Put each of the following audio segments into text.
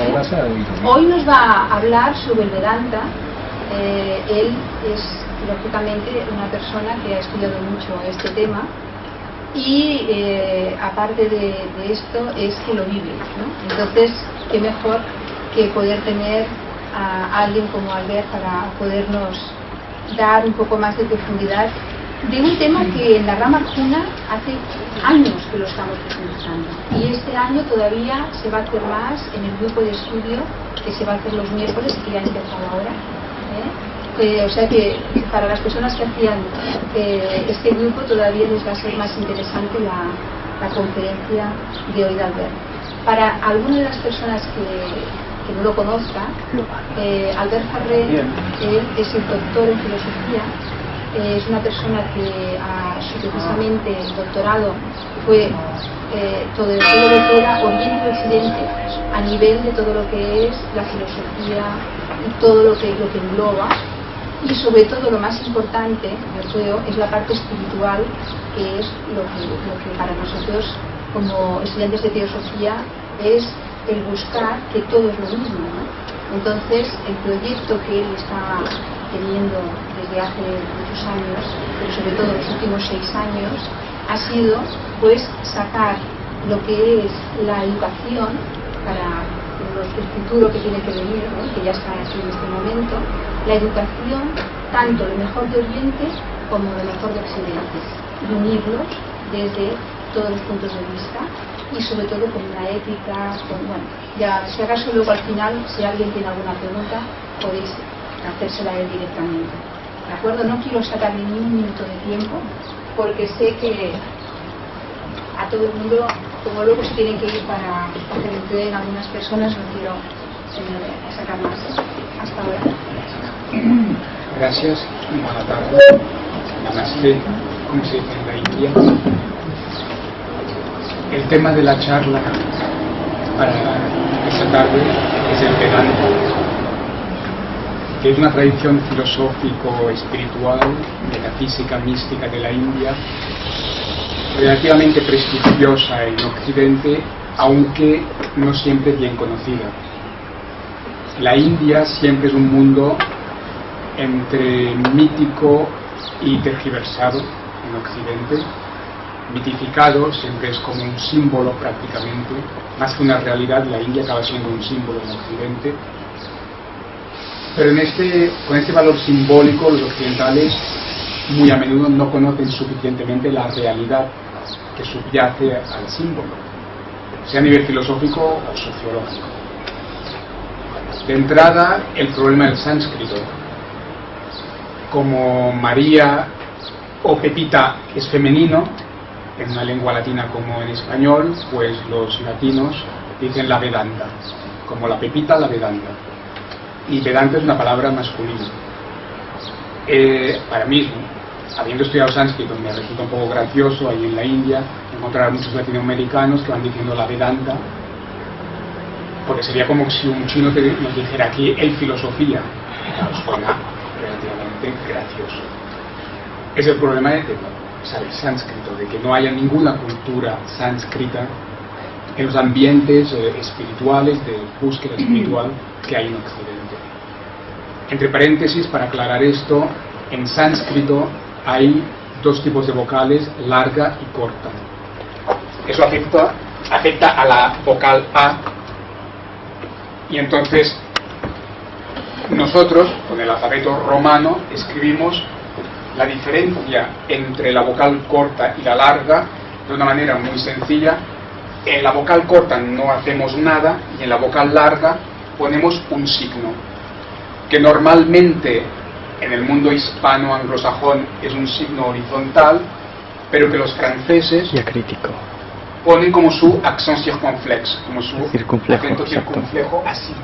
Ahora se ha oído. Hoy nos va a hablar sobre el Vedanta. Él es, lógicamente, una persona que ha estudiado mucho este tema y, aparte de esto, es que lo vive, ¿no? Entonces, qué mejor que poder tener a alguien como Albert para podernos dar un poco más de profundidad de un tema que en la rama Arjuna hace años que lo estamos profundizando, y este año todavía se va a hacer más en el grupo de estudio que se va a hacer los miércoles y que ya ha empezado ahora, o sea que para las personas que hacían este grupo todavía les va a ser más interesante la conferencia de hoy de Albert. Para algunas de las personas que no lo conozcan, Albert Farré, él es el doctor en filosofía. Es una persona que precisamente el doctorado fue todo lo que era Oriente y Occidente a nivel de todo lo que es la filosofía y todo lo que engloba, y sobre todo lo más importante, yo creo, es la parte espiritual, que es lo que para nosotros como estudiantes de filosofía es el buscar que todo es lo mismo, ¿no? Entonces el proyecto que él está teniendo desde hace muchos años, pero sobre todo los últimos 6 años, ha sido pues sacar lo que es la educación para el futuro que tiene que venir, ¿no? Que ya está aquí en este momento, la educación tanto lo mejor de Oriente como lo mejor de Occidente, y unirlos desde todos los puntos de vista, y sobre todo con la ética, bueno, ya si acaso luego al final, si alguien tiene alguna pregunta, podéis hacérsela a él directamente, ¿de acuerdo? No quiero sacarle ni un minuto de tiempo, porque sé que a todo el mundo, como luego se tienen que ir para hacer empleo en algunas personas, no quiero sacar más. Hasta ahora. Gracias, buenas tardes. Namaste, como se dice en la India. El tema de la charla para esta tarde es el Vedanta, que es una tradición filosófico-espiritual, metafísica, mística de la India, relativamente prestigiosa en Occidente, aunque no siempre bien conocida. La India siempre es un mundo entre mítico y tergiversado en Occidente. Mitificado siempre es como un símbolo prácticamente, más que una realidad. La India acaba siendo un símbolo en Occidente. Pero con este valor simbólico, los occidentales muy a menudo no conocen suficientemente la realidad que subyace al símbolo, sea a nivel filosófico o sociológico. De entrada, el problema del sánscrito. Como María o Pepita es femenino, en una lengua latina como en español, pues los latinos dicen la Vedanta, como la Pepita, la Vedanta. Y Vedanta es una palabra masculina. Para mí, habiendo estudiado sánscrito, me resulta un poco gracioso ahí en la India encontrar a muchos latinoamericanos que van diciendo la Vedanta, porque sería como si un chino nos dijera aquí el filosofía. Claro, suena relativamente gracioso. Es el problema de saber sánscrito, de que no haya ninguna cultura sánscrita en los ambientes espirituales, de búsqueda espiritual que hay en Occidente. Entre paréntesis, para aclarar esto, en sánscrito hay 2 tipos de vocales, larga y corta. Eso afecta a la vocal A, y entonces nosotros con el alfabeto romano escribimos la diferencia entre la vocal corta y la larga de una manera muy sencilla. En la vocal corta no hacemos nada, y en la vocal larga ponemos un signo, que normalmente en el mundo hispano anglosajón es un signo horizontal, pero que los franceses ponen como su accent circonflexe, como su acento circunflejo, así,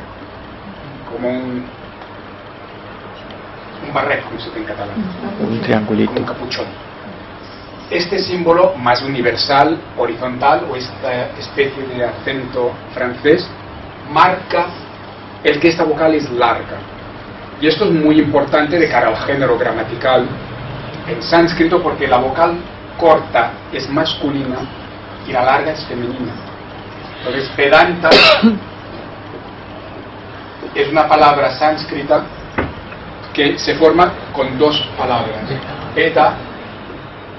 como un barret, como se dice en catalán, un triangulito, como un capuchón. Este símbolo más universal, horizontal, o esta especie de acento francés, marca el que esta vocal es larga. Y esto es muy importante de cara al género gramatical en sánscrito, porque la vocal corta es masculina y la larga es femenina. Entonces Vedanta es una palabra sánscrita que se forma con dos palabras, Veda,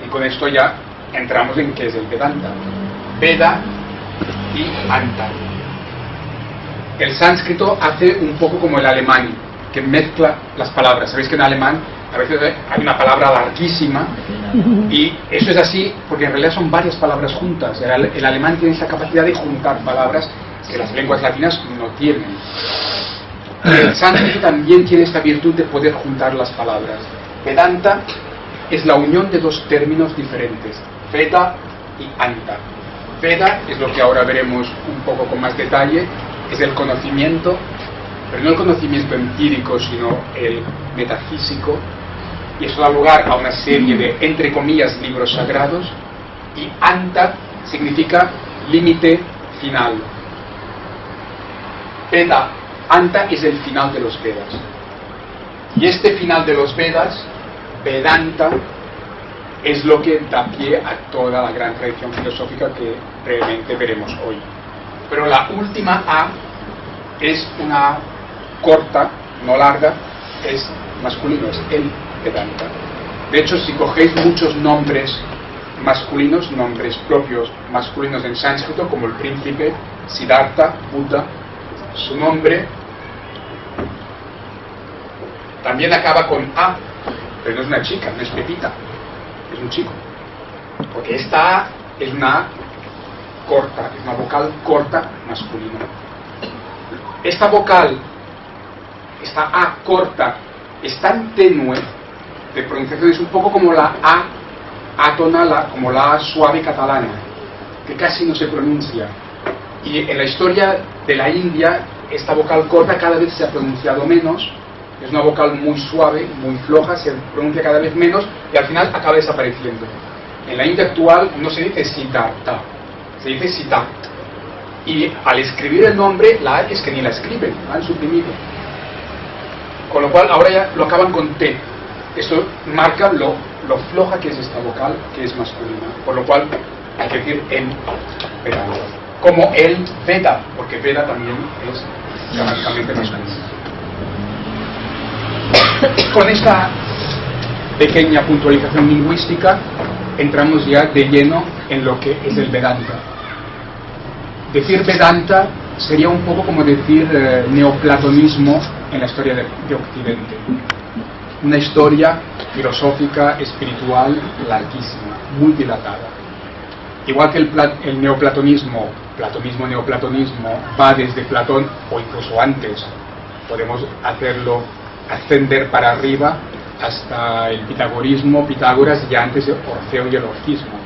y con esto ya entramos en qué es el Vedanta. Veda y Anta. El sánscrito hace un poco como el alemán, que mezcla las palabras. Sabéis que en alemán a veces hay una palabra larguísima, y eso es así porque en realidad son varias palabras juntas. El alemán tiene esa capacidad de juntar palabras que las lenguas latinas no tienen. El sánscrito también tiene esta virtud de poder juntar las palabras. Vedanta es la unión de dos términos diferentes, Veda y Anta. Veda es lo que ahora veremos un poco con más detalle, es el conocimiento, pero no el conocimiento empírico, sino el metafísico, y eso da lugar a una serie de, entre comillas, libros sagrados. Y Anta significa límite final. Veda, Anta es el final de los Vedas. Y este final de los Vedas, Vedanta, es lo que da pie a toda la gran tradición filosófica que brevemente veremos hoy. Pero la última A es una corta, no larga, es masculino, es el Vedanta. De hecho, si cogéis muchos nombres masculinos, nombres propios masculinos en sánscrito, como el príncipe, Siddhartha, Buda, su nombre también acaba con A, pero no es una chica, no es Pepita, es un chico, porque esta A es una A corta, es una vocal corta masculina. Esta vocal, esta A corta, es tan tenue de pronunciación, es un poco como la A atonal, como la A suave catalana, que casi no se pronuncia. Y en la historia de la India, esta vocal corta cada vez se ha pronunciado menos, es una vocal muy suave, muy floja, se pronuncia cada vez menos y al final acaba desapareciendo. En la India actual no se dice Siddhartha, se dice Siddhartha. Y al escribir el nombre, la A es que ni la escriben, la han suprimido. Con lo cual ahora ya lo acaban con T. Eso marca lo floja que es esta vocal, que es masculina. Por lo cual hay que decir el Vedanta. Como el Veda, porque Veda también es gramáticamente masculino. Con esta pequeña puntualización lingüística entramos ya de lleno en lo que es el Vedanta. Decir Vedanta sería un poco como decir neoplatonismo en la historia de Occidente. Una historia filosófica, espiritual, larguísima, muy dilatada. Igual que el neoplatonismo, platonismo, va desde Platón o incluso antes, podemos hacerlo ascender para arriba hasta el pitagorismo, Pitágoras, y antes Orfeo y el orfismo,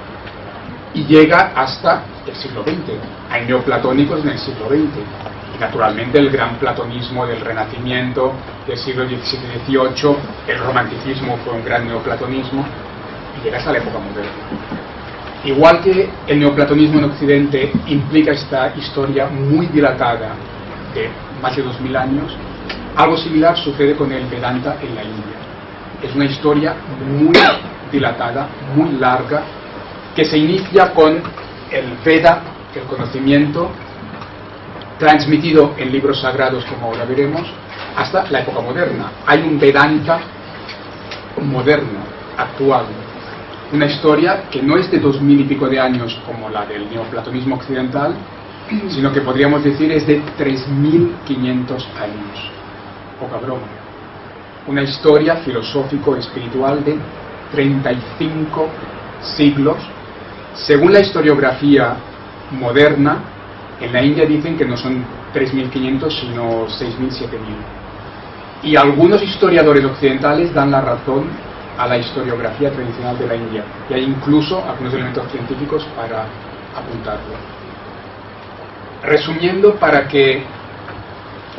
y llega hasta el siglo XX. Hay neoplatónicos en el siglo XX, y naturalmente el gran platonismo del Renacimiento del siglo XVII-XVIII, el romanticismo fue un gran neoplatonismo, y llega hasta la época moderna. Igual que el neoplatonismo en Occidente implica esta historia muy dilatada de más de 2000 años, algo similar sucede con el Vedanta en la India. Es una historia muy dilatada, muy larga, que se inicia con el Veda, el conocimiento, transmitido en libros sagrados, como ahora veremos, hasta la época moderna. Hay un Vedanta moderno, actual. Una historia que no es de 2000 y pico de años como la del neoplatonismo occidental, sino que podríamos decir es de 3500 años. Poca broma. Una historia filosófico-espiritual de 35 siglos. Según la historiografía moderna, en la India dicen que no son 3500 sino 6000, 7000. Y algunos historiadores occidentales dan la razón a la historiografía tradicional de la India, y hay incluso algunos elementos científicos para apuntarlo. Resumiendo, para que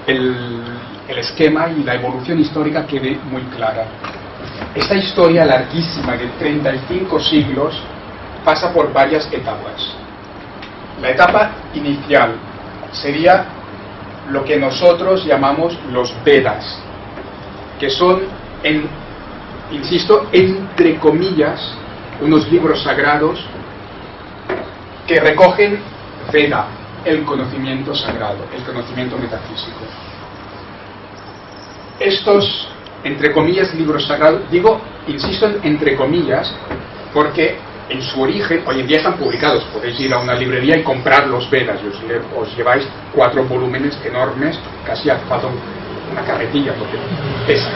el esquema y la evolución histórica quede muy clara, esta historia larguísima de 35 siglos pasa por varias etapas. La etapa inicial sería lo que nosotros llamamos los Vedas, que son, insisto, entre comillas, unos libros sagrados que recogen Veda, el conocimiento sagrado, el conocimiento metafísico. Estos, entre comillas, libros sagrados, digo, insisto en entre comillas, porque en su origen, hoy en día están publicados, podéis ir a una librería y comprar los Vedas, y os lleváis 4 volúmenes enormes, casi hace falta una carretilla, porque pesan.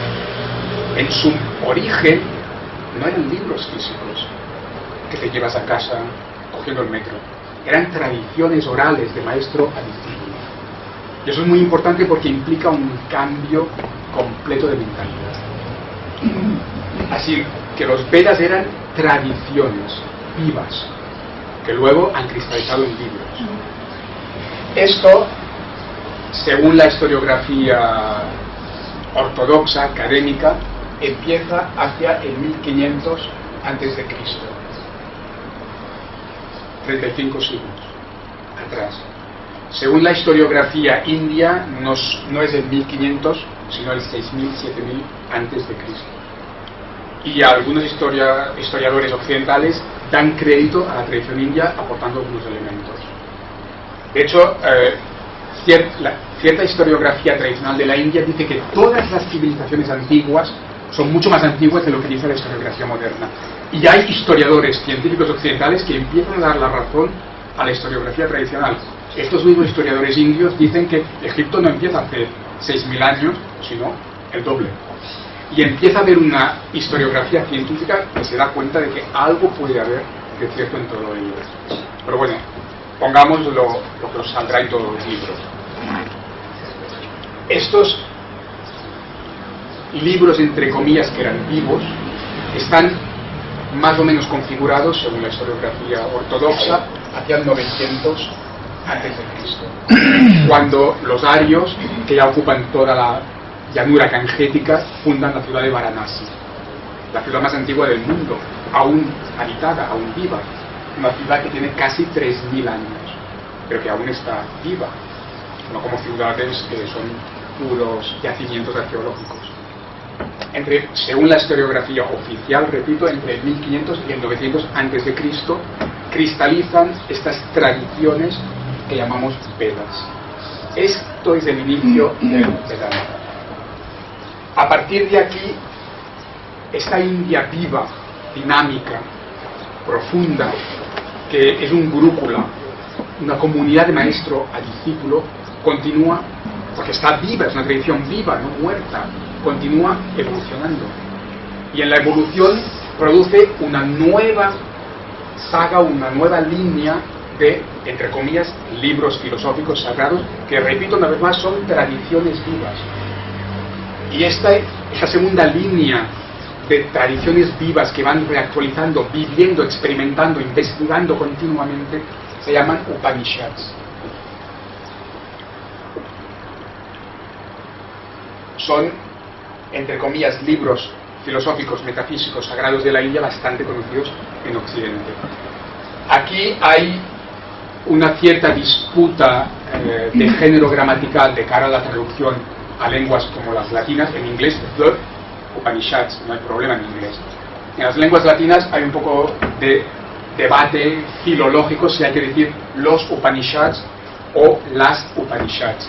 En su origen no eran libros físicos que te llevas a casa cogiendo el metro, eran tradiciones orales de maestro a discípulo. Y eso es muy importante porque implica un cambio completo de mentalidad. Así que los Vedas eran tradiciones vivas que luego han cristalizado en libros. Esto, según la historiografía ortodoxa, académica, empieza hacia el 1500 antes de Cristo. 35 siglos atrás. Según la historiografía india, no es el 1500, sino el 6000, 7000 antes de Cristo. Y algunos historiadores occidentales dan crédito a la tradición india aportando algunos elementos. De hecho, cierta historiografía tradicional de la India dice que todas las civilizaciones antiguas son mucho más antiguas de lo que dice la historiografía moderna. Y hay historiadores científicos occidentales que empiezan a dar la razón a la historiografía tradicional. Estos mismos historiadores indios dicen que Egipto no empieza hace 6.000 años, sino el doble. Y empieza a haber una historiografía científica que se da cuenta de que algo puede haber de cierto en todo ello. Pero bueno, pongamos lo que os saldrá en todos los libros. Estos libros, entre comillas, que eran vivos, están más o menos configurados, según la historiografía ortodoxa, hacia el 900 antes de Cristo, cuando los arios, que ya ocupan toda la llanura cangética, fundan la ciudad de Varanasi, la ciudad más antigua del mundo, aún habitada, aún viva, una ciudad que tiene casi 3.000 años, pero que aún está viva, no como ciudades que son puros yacimientos arqueológicos. Según la historiografía oficial, repito, entre el 1500 y el 900 antes de Cristo, cristalizan estas tradiciones que llamamos Vedas. Esto es el inicio del Vedanta. A partir de aquí, esta India viva, dinámica, profunda, que es un gurúkula, una comunidad de maestro a discípulo, continúa, porque está viva, es una tradición viva, no muerta, continúa evolucionando. Y en la evolución produce una nueva saga, una nueva línea de, entre comillas, libros filosóficos sagrados, que, repito una vez más, son tradiciones vivas. Y esta segunda línea de tradiciones vivas que van reactualizando, viviendo, experimentando, investigando continuamente, se llaman Upanishads. Son, entre comillas, libros filosóficos, metafísicos, sagrados de la India bastante conocidos en Occidente. Aquí hay una cierta disputa de género gramatical de cara a la traducción a lenguas como las latinas. En inglés, the Upanishads, no hay problema en inglés. En las lenguas latinas hay un poco de debate filológico si hay que decir los Upanishads o las Upanishads.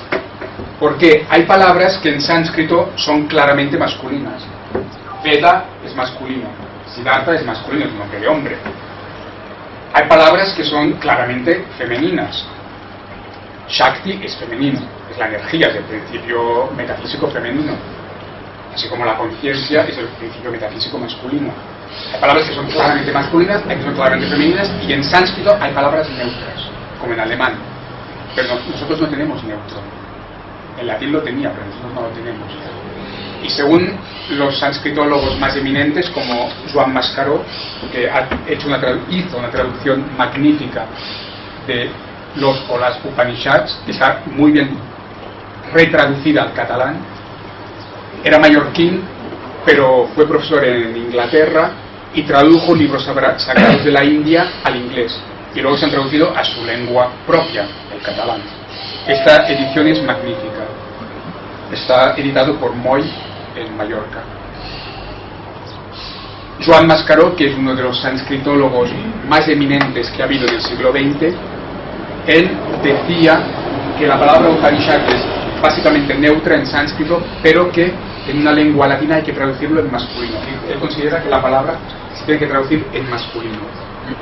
Porque hay palabras que en sánscrito son claramente masculinas. Veda es masculino, Siddhartha es masculino, es un nombre de hombre. Hay palabras que son claramente femeninas. Shakti es femenino, es la energía, es el principio metafísico femenino. Así como la conciencia es el principio metafísico masculino. Hay palabras que son claramente masculinas, hay que son claramente femeninas, y en sánscrito hay palabras neutras, como en alemán. Pero nosotros no tenemos neutro. En latín lo tenía, pero nosotros no lo tenemos. Y según los sanskritólogos más eminentes, como Joan Mascaró, que hizo una traducción magnífica de los o las Upanishads, que está muy bien retraducida al catalán, era mallorquín, pero fue profesor en Inglaterra y tradujo libros sagrados de la India al inglés, y luego se han traducido a su lengua propia, el catalán. Esta edición es magnífica. Está editado por Moy en Mallorca. Joan Mascaró, que es uno de los sanskritólogos más eminentes que ha habido en el siglo XX, él decía que la palabra Upanishad es básicamente neutra en sánscrito, pero que en una lengua latina hay que traducirlo en masculino. Él considera que la palabra se tiene que traducir en masculino,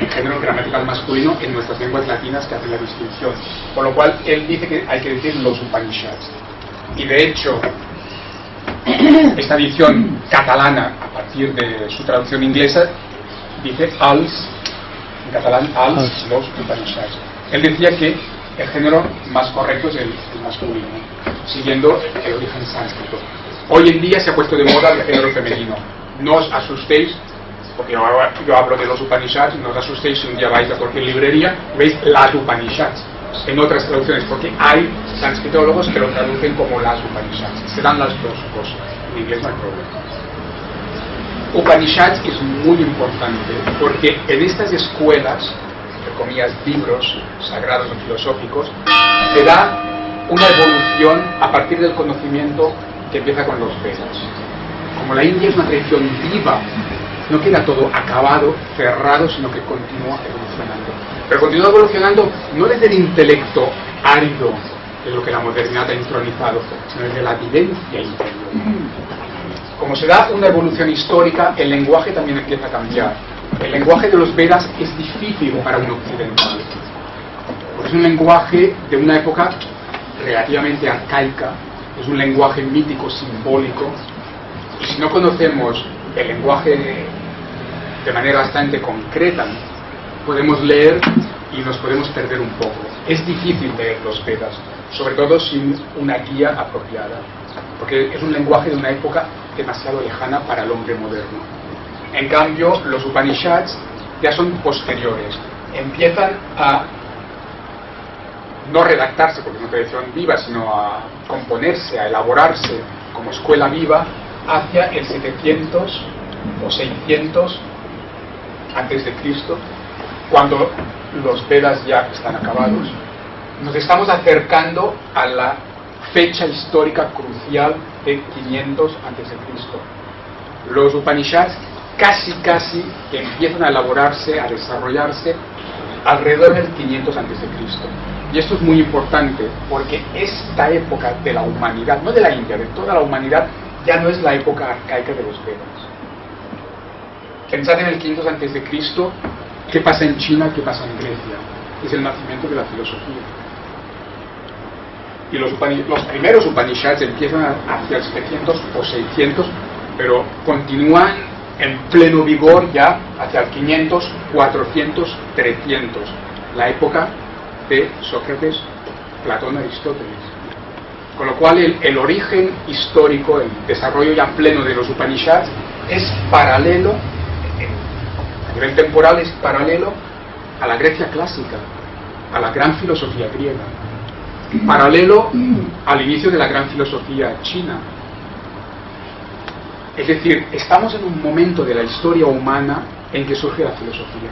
en género gramatical masculino en nuestras lenguas latinas que hacen la distinción. Con lo cual, él dice que hay que decir los Upanishads. Y de hecho, esta edición catalana, a partir de su traducción inglesa, dice als, en catalán, als los Upanishads. Él decía que el género más correcto es el masculino, siguiendo el origen sánscrito. Hoy en día se ha puesto de moda el género femenino. No os asustéis, porque yo hablo de los Upanishads, no os asustéis si un día vais a cualquier librería y veis las Upanishads en otras traducciones, porque hay sanskritólogos que lo traducen como las Upanishads. Se dan las dos cosas, en inglés no hay problema. Upanishads es muy importante porque en estas escuelas, entre comillas, libros sagrados o filosóficos, se da una evolución a partir del conocimiento que empieza con los Vedas. Como la India es una tradición viva, no queda todo acabado, cerrado, sino que continúa evolucionando. Pero continúa evolucionando no desde el intelecto árido, que es lo que la modernidad ha entronizado, sino desde la vivencia interior. Como se da una evolución histórica, el lenguaje también empieza a cambiar. El lenguaje de los Vedas es difícil para un occidental. Es un lenguaje de una época relativamente arcaica, es un lenguaje mítico, simbólico, y si no conocemos el lenguaje de manera bastante concreta, podemos leer y nos podemos perder un poco. Es difícil leer los Vedas, sobre todo sin una guía apropiada, porque es un lenguaje de una época demasiado lejana para el hombre moderno. En cambio, los Upanishads ya son posteriores, empiezan a no redactarse porque es una tradición viva, sino a componerse, a elaborarse como escuela viva hacia el 700 o 600 antes de Cristo, cuando los Vedas ya están acabados. Nos estamos acercando a la fecha histórica crucial de 500 antes de Cristo. Los Upanishads casi empiezan a elaborarse, a desarrollarse alrededor del 500 antes de Cristo. Y esto es muy importante porque esta época de la humanidad, no de la India, de toda la humanidad, ya no es la época arcaica de los Vedas. Pensad en el 500 antes de Cristo, ¿qué pasa en China? ¿Qué pasa en Grecia? Es el nacimiento de la filosofía. Y los primeros Upanishads empiezan hacia el 700 o 600, pero continúan en pleno vigor ya hacia el 500, 400, 300, la época de Sócrates, Platón, Aristóteles. Con lo cual el origen histórico, el desarrollo ya pleno de los Upanishads es paralelo, a nivel temporal es paralelo a la Grecia clásica, a la gran filosofía griega, paralelo al inicio de la gran filosofía china. Es decir, estamos en un momento de la historia humana en que surge la filosofía.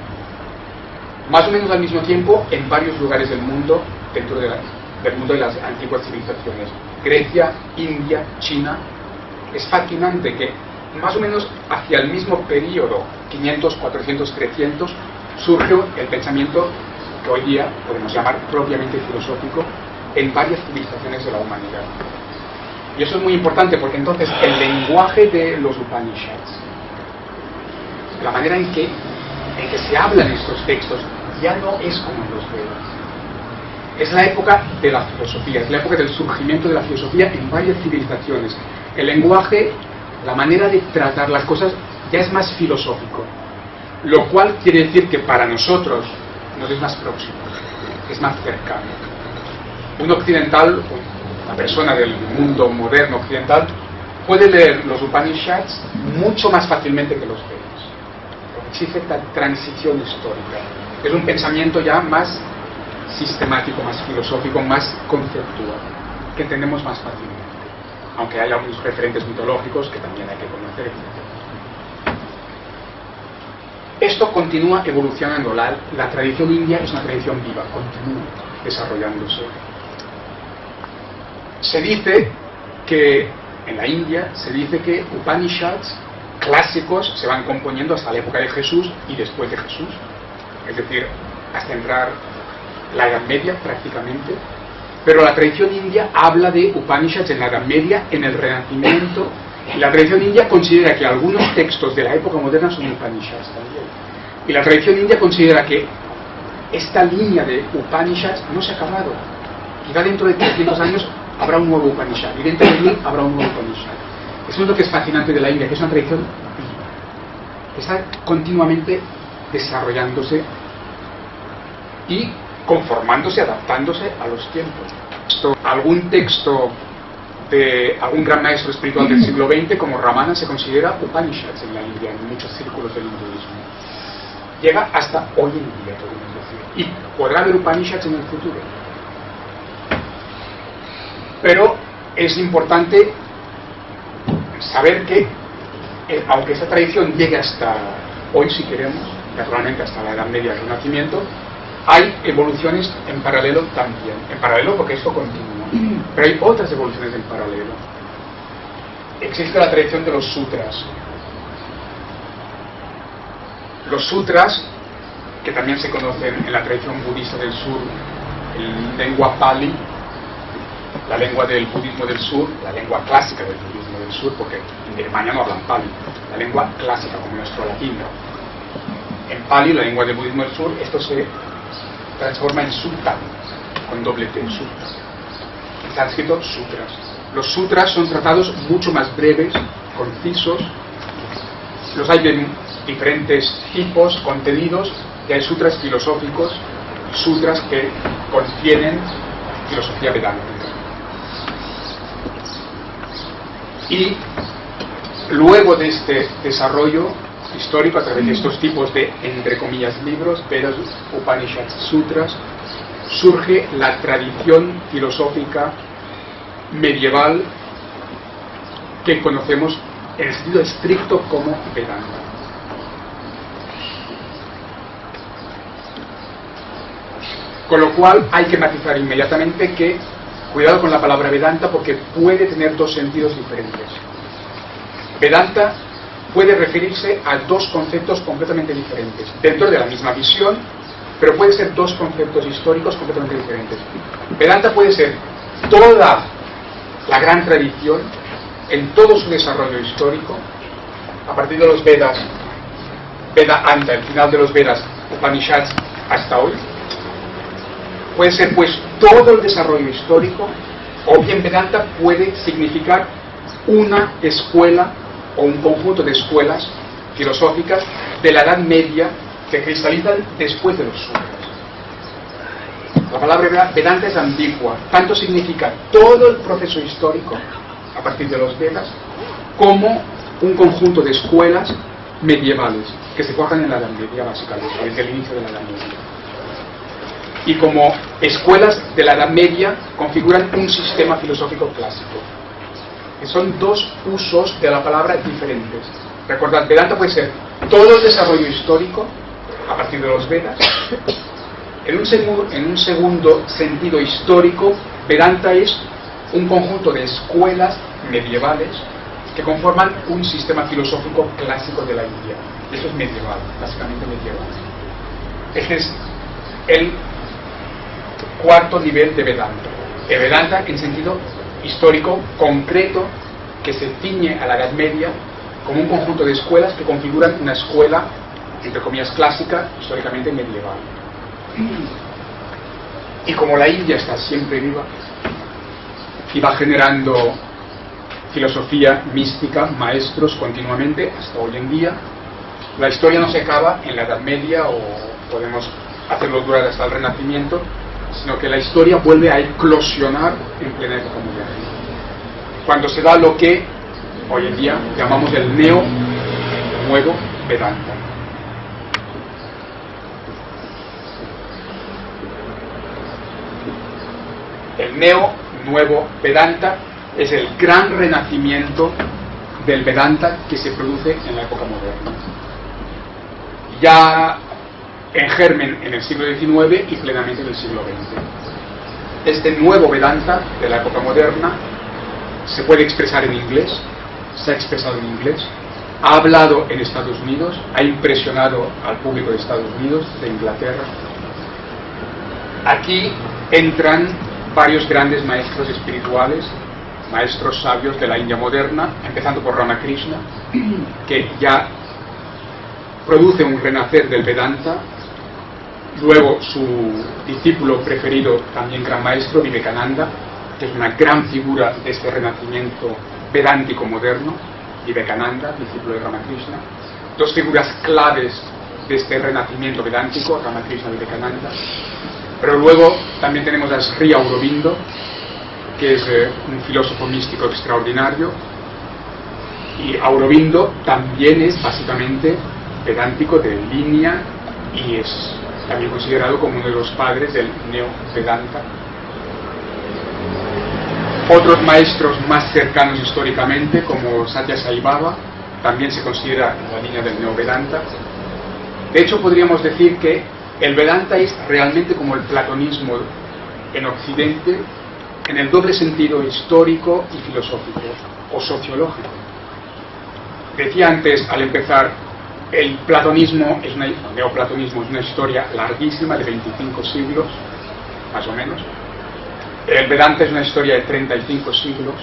Más o menos al mismo tiempo en varios lugares del mundo, dentro del mundo de las antiguas civilizaciones. Grecia, India, China. Es fascinante que más o menos hacia el mismo periodo, 500, 400, 300, surge el pensamiento que hoy día podemos llamar propiamente filosófico en varias civilizaciones de la humanidad. Y eso es muy importante porque entonces el lenguaje de los Upanishads, la manera en que se hablan estos textos, ya no es como en los Vedas. Es la época de la filosofía, es la época del surgimiento de la filosofía en varias civilizaciones. El lenguaje, la manera de tratar las cosas ya es más filosófico, lo cual quiere decir que para nosotros nos es más próximo, es más cercano. Un occidental, una persona del mundo moderno occidental, puede leer los Upanishads mucho más fácilmente que los Vedas, porque existe esta transición histórica. Es un pensamiento ya más sistemático, más filosófico, más conceptual, que entendemos más fácilmente, aunque haya algunos referentes mitológicos que también hay que conocer, etc. Esto continúa evolucionando. La tradición india es una tradición viva, continúa desarrollándose. Se dice que en la India se dice que Upanishads clásicos se van componiendo hasta la época de Jesús y después de Jesús, es decir, hasta entrar la Edad Media prácticamente. Pero la tradición india habla de Upanishads en la Edad Media, en el Renacimiento Y la tradición india considera que algunos textos de la época moderna son Upanishads también. Y la tradición india considera que esta línea de Upanishads no se ha acabado. Quizá dentro de 300 años habrá un nuevo Upanishad, y dentro de 1000 habrá un nuevo Upanishad. Eso es lo que es fascinante de la India, que es una tradición viva, que está continuamente desarrollándose y conformándose, adaptándose a los tiempos. Algún texto de algún gran maestro espiritual del siglo XX, como Ramana, se considera Upanishads en la India, en muchos círculos del hinduismo. Llega hasta hoy en día, podemos decir. Y podrá haber Upanishads en el futuro. Pero es importante saber que, aunque esta tradición llegue hasta hoy, si queremos, naturalmente hasta la Edad Media, el Renacimiento, hay evoluciones en paralelo también. En paralelo porque esto continúa. Pero hay otras evoluciones en paralelo. Existe la tradición de los sutras. Los sutras, que también se conocen en la tradición budista del sur, en lengua pali, la lengua del budismo del sur, la lengua clásica del budismo del sur, porque en Birmania no hablan pali, la lengua clásica como nuestro latín. En pali, la lengua del budismo del sur, esto se transforma en sutta, con doble T, sutta. En sánscrito, sutras. Los sutras son tratados mucho más breves, concisos. Los hay de diferentes tipos, contenidos, y hay sutras filosóficos, sutras que contienen filosofía vedántica. Y luego de este desarrollo histórico a través de estos tipos de, entre comillas, libros, Vedas, Upanishads, Sutras, surge la tradición filosófica medieval que conocemos en el sentido estricto como Vedanta. Con lo cual hay que matizar inmediatamente que cuidado con la palabra Vedanta porque puede tener dos sentidos diferentes. Vedanta puede referirse a dos conceptos completamente diferentes, dentro de la misma visión, pero puede ser dos conceptos históricos completamente diferentes. Vedanta puede ser toda la gran tradición, en todo su desarrollo histórico, a partir de los Vedas, Veda Anta, el final de los Vedas, Upanishads, hasta hoy. Puede ser pues todo el desarrollo histórico, o bien Vedanta puede significar una escuela o un conjunto de escuelas filosóficas de la Edad Media que cristalizan después de los sutras. La palabra Vedanta es ambigua, tanto significa todo el proceso histórico a partir de los Vedas como un conjunto de escuelas medievales que se forjan en la Edad Media, básicamente, desde el inicio de la Edad Media. Y como escuelas de la Edad Media configuran un sistema filosófico clásico. Que son dos usos de la palabra diferentes. Recordad, Vedanta puede ser todo el desarrollo histórico a partir de los Vedas. En un segundo sentido histórico, Vedanta es un conjunto de escuelas medievales que conforman un sistema filosófico clásico de la India. Eso es medieval, básicamente medieval. Este es el cuarto nivel de Vedanta. El Vedanta en sentido histórico concreto que se ciñe a la Edad Media como un conjunto de escuelas que configuran una escuela, entre comillas, clásica, históricamente medieval. Y como la India está siempre viva y va generando filosofía mística, maestros continuamente hasta hoy en día, la historia no se acaba en la Edad Media o podemos hacerlo durar hasta el Renacimiento, sino que la historia vuelve a eclosionar en plena época moderna, cuando se da lo que hoy en día llamamos el nuevo Vedanta. El nuevo Vedanta es el gran renacimiento del Vedanta que se produce en la época moderna. Ya en germen en el siglo XIX y plenamente en el siglo XX. Este nuevo Vedanta de la época moderna se puede expresar en inglés, se ha expresado en inglés, ha hablado en Estados Unidos, ha impresionado al público de Estados Unidos, de Inglaterra. Aquí entran varios grandes maestros espirituales maestros sabios de la India moderna, empezando por Ramakrishna, que ya produce un renacer del Vedanta. Luego su discípulo preferido, también gran maestro, Vivekananda, que es una gran figura de este renacimiento vedántico moderno. Vivekananda, discípulo de Ramakrishna, dos figuras claves de este renacimiento vedántico, Ramakrishna y Vivekananda. Pero luego también tenemos a Sri Aurobindo, que es un filósofo místico extraordinario, y Aurobindo también es básicamente vedántico de línea y es también considerado como uno de los padres del Neo-Vedanta. Otros maestros más cercanos históricamente, como Satya Sai Baba, también se considera en la línea del Neo-Vedanta. De hecho, podríamos decir que el Vedanta es realmente como el platonismo en Occidente, en el doble sentido histórico y filosófico, o sociológico. Decía antes, al empezar, el platonismo, el neoplatonismo es una historia larguísima de 25 siglos, más o menos. El Vedanta es una historia de 35 siglos.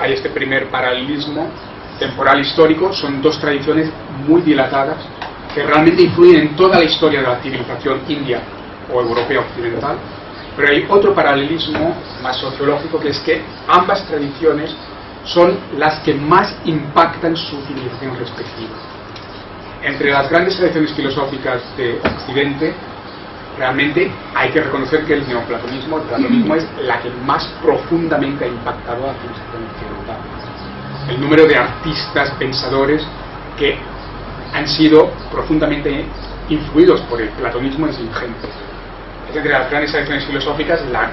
Hay este primer paralelismo temporal histórico. Son dos tradiciones muy dilatadas que realmente influyen en toda la historia de la civilización india o europea occidental. Pero hay otro paralelismo más sociológico, que es que ambas tradiciones son las que más impactan su civilización respectiva. Entre las grandes tradiciones filosóficas de Occidente, realmente hay que reconocer que el neoplatonismo, el platonismo, es la que más profundamente ha impactado a la civilización occidental. El número de artistas, pensadores que han sido profundamente influidos por el platonismo es ingente. Es entre las grandes tradiciones filosóficas la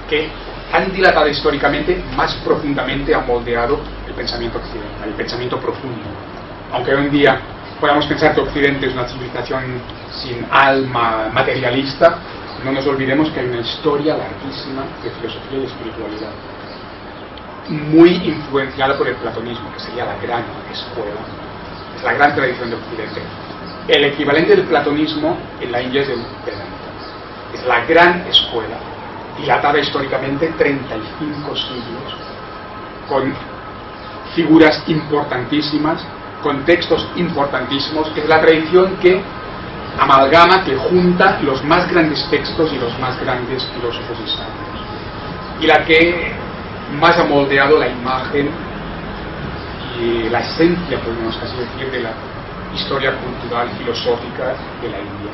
que han dilatado históricamente más profundamente, ha moldeado el pensamiento occidental, el pensamiento profundo. Aunque hoy en día podamos pensar que Occidente es una civilización sin alma materialista, no nos olvidemos que hay una historia larguísima de filosofía y espiritualidad, muy influenciada por el platonismo, que sería la gran escuela, es la gran tradición de Occidente. El equivalente del platonismo en la India es el Vedanta, es la gran escuela, dilatada históricamente 35 siglos, con figuras importantísimas, con textos importantísimos. Es la tradición que amalgama, que junta los más grandes textos y los más grandes filósofos y sabios, y la que más ha moldeado la imagen y la esencia, podemos casi decir, de la historia cultural filosófica de la India,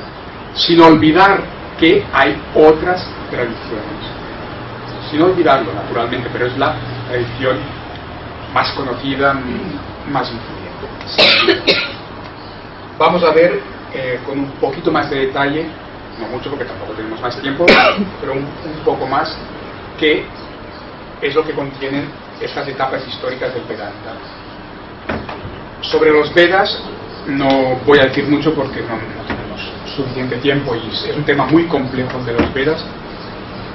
sin olvidar que hay otras tradiciones, sin olvidarlo naturalmente, pero es la tradición más conocida, más influyente. Vamos a ver con un poquito más de detalle, no mucho porque tampoco tenemos más tiempo, pero un poco más, qué es lo que contienen estas etapas históricas del Vedanta. Sobre los Vedas no voy a decir mucho porque no tenemos suficiente tiempo y es un tema muy complejo de los Vedas.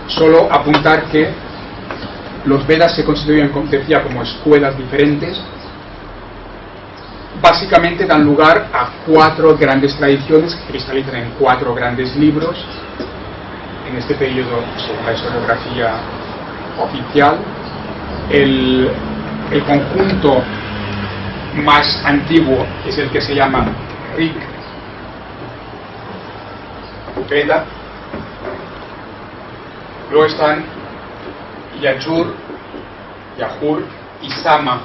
Solo apuntar que los Vedas se constituyen, como decía, como escuelas diferentes. Básicamente dan lugar a 4 grandes tradiciones que cristalizan en 4 grandes libros. En este periodo, según la historiografía oficial, el conjunto más antiguo es el que se llama Rig Veda. Luego están Yajur y Sama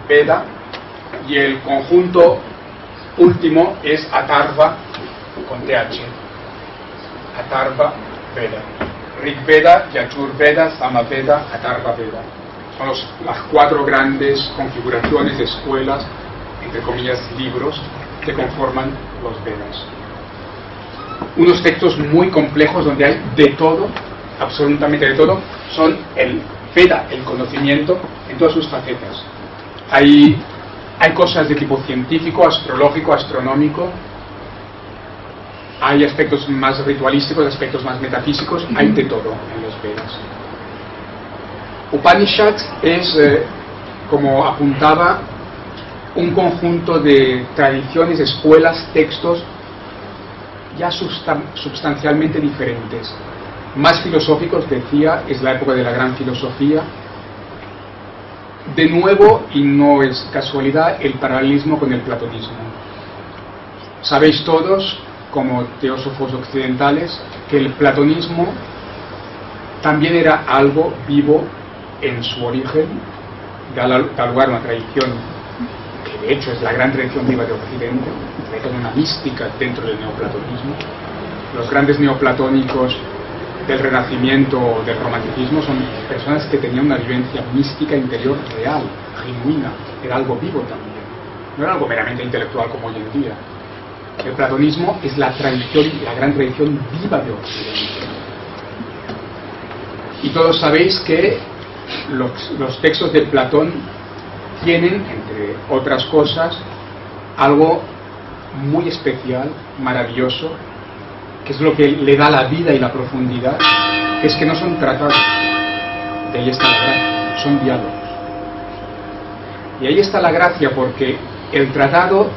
Veda, y el conjunto último es Atharva con TH, Atharva Veda. Rig Veda, Yajur Veda, Sama Veda, Atharva Veda. Son las 4 grandes configuraciones de escuelas, entre comillas, libros, que conforman los Vedas. Unos textos muy complejos donde hay de todo, absolutamente de todo. Son el Veda, el conocimiento en todas sus facetas. Hay cosas de tipo científico, astrológico, astronómico. Hay aspectos más ritualísticos, aspectos más metafísicos. Hay de todo en los Vedas. Upanishads es, como apuntaba, un conjunto de tradiciones, escuelas, textos ya sustancialmente diferentes. más filosóficos, decía, es la época de la gran filosofía. De nuevo, y no es casualidad, el paralelismo con el platonismo. Sabéis todos, como teósofos occidentales, que el platonismo también era algo vivo en su origen, da lugar a una tradición que de hecho es la gran tradición viva de Occidente, hay toda una mística dentro del neoplatonismo. Los grandes neoplatónicos del Renacimiento o del Romanticismo son personas que tenían una vivencia mística interior real, genuina, era algo vivo también, no era algo meramente intelectual como hoy en día. El platonismo es la tradición, la gran tradición viva de Occidente. Y todos sabéis que los textos de Platón tienen, entre otras cosas, algo muy especial, maravilloso, que es lo que le da la vida y la profundidad, que es que no son tratados. De ahí está la gracia, son diálogos. Y ahí está la gracia, porque el tratado,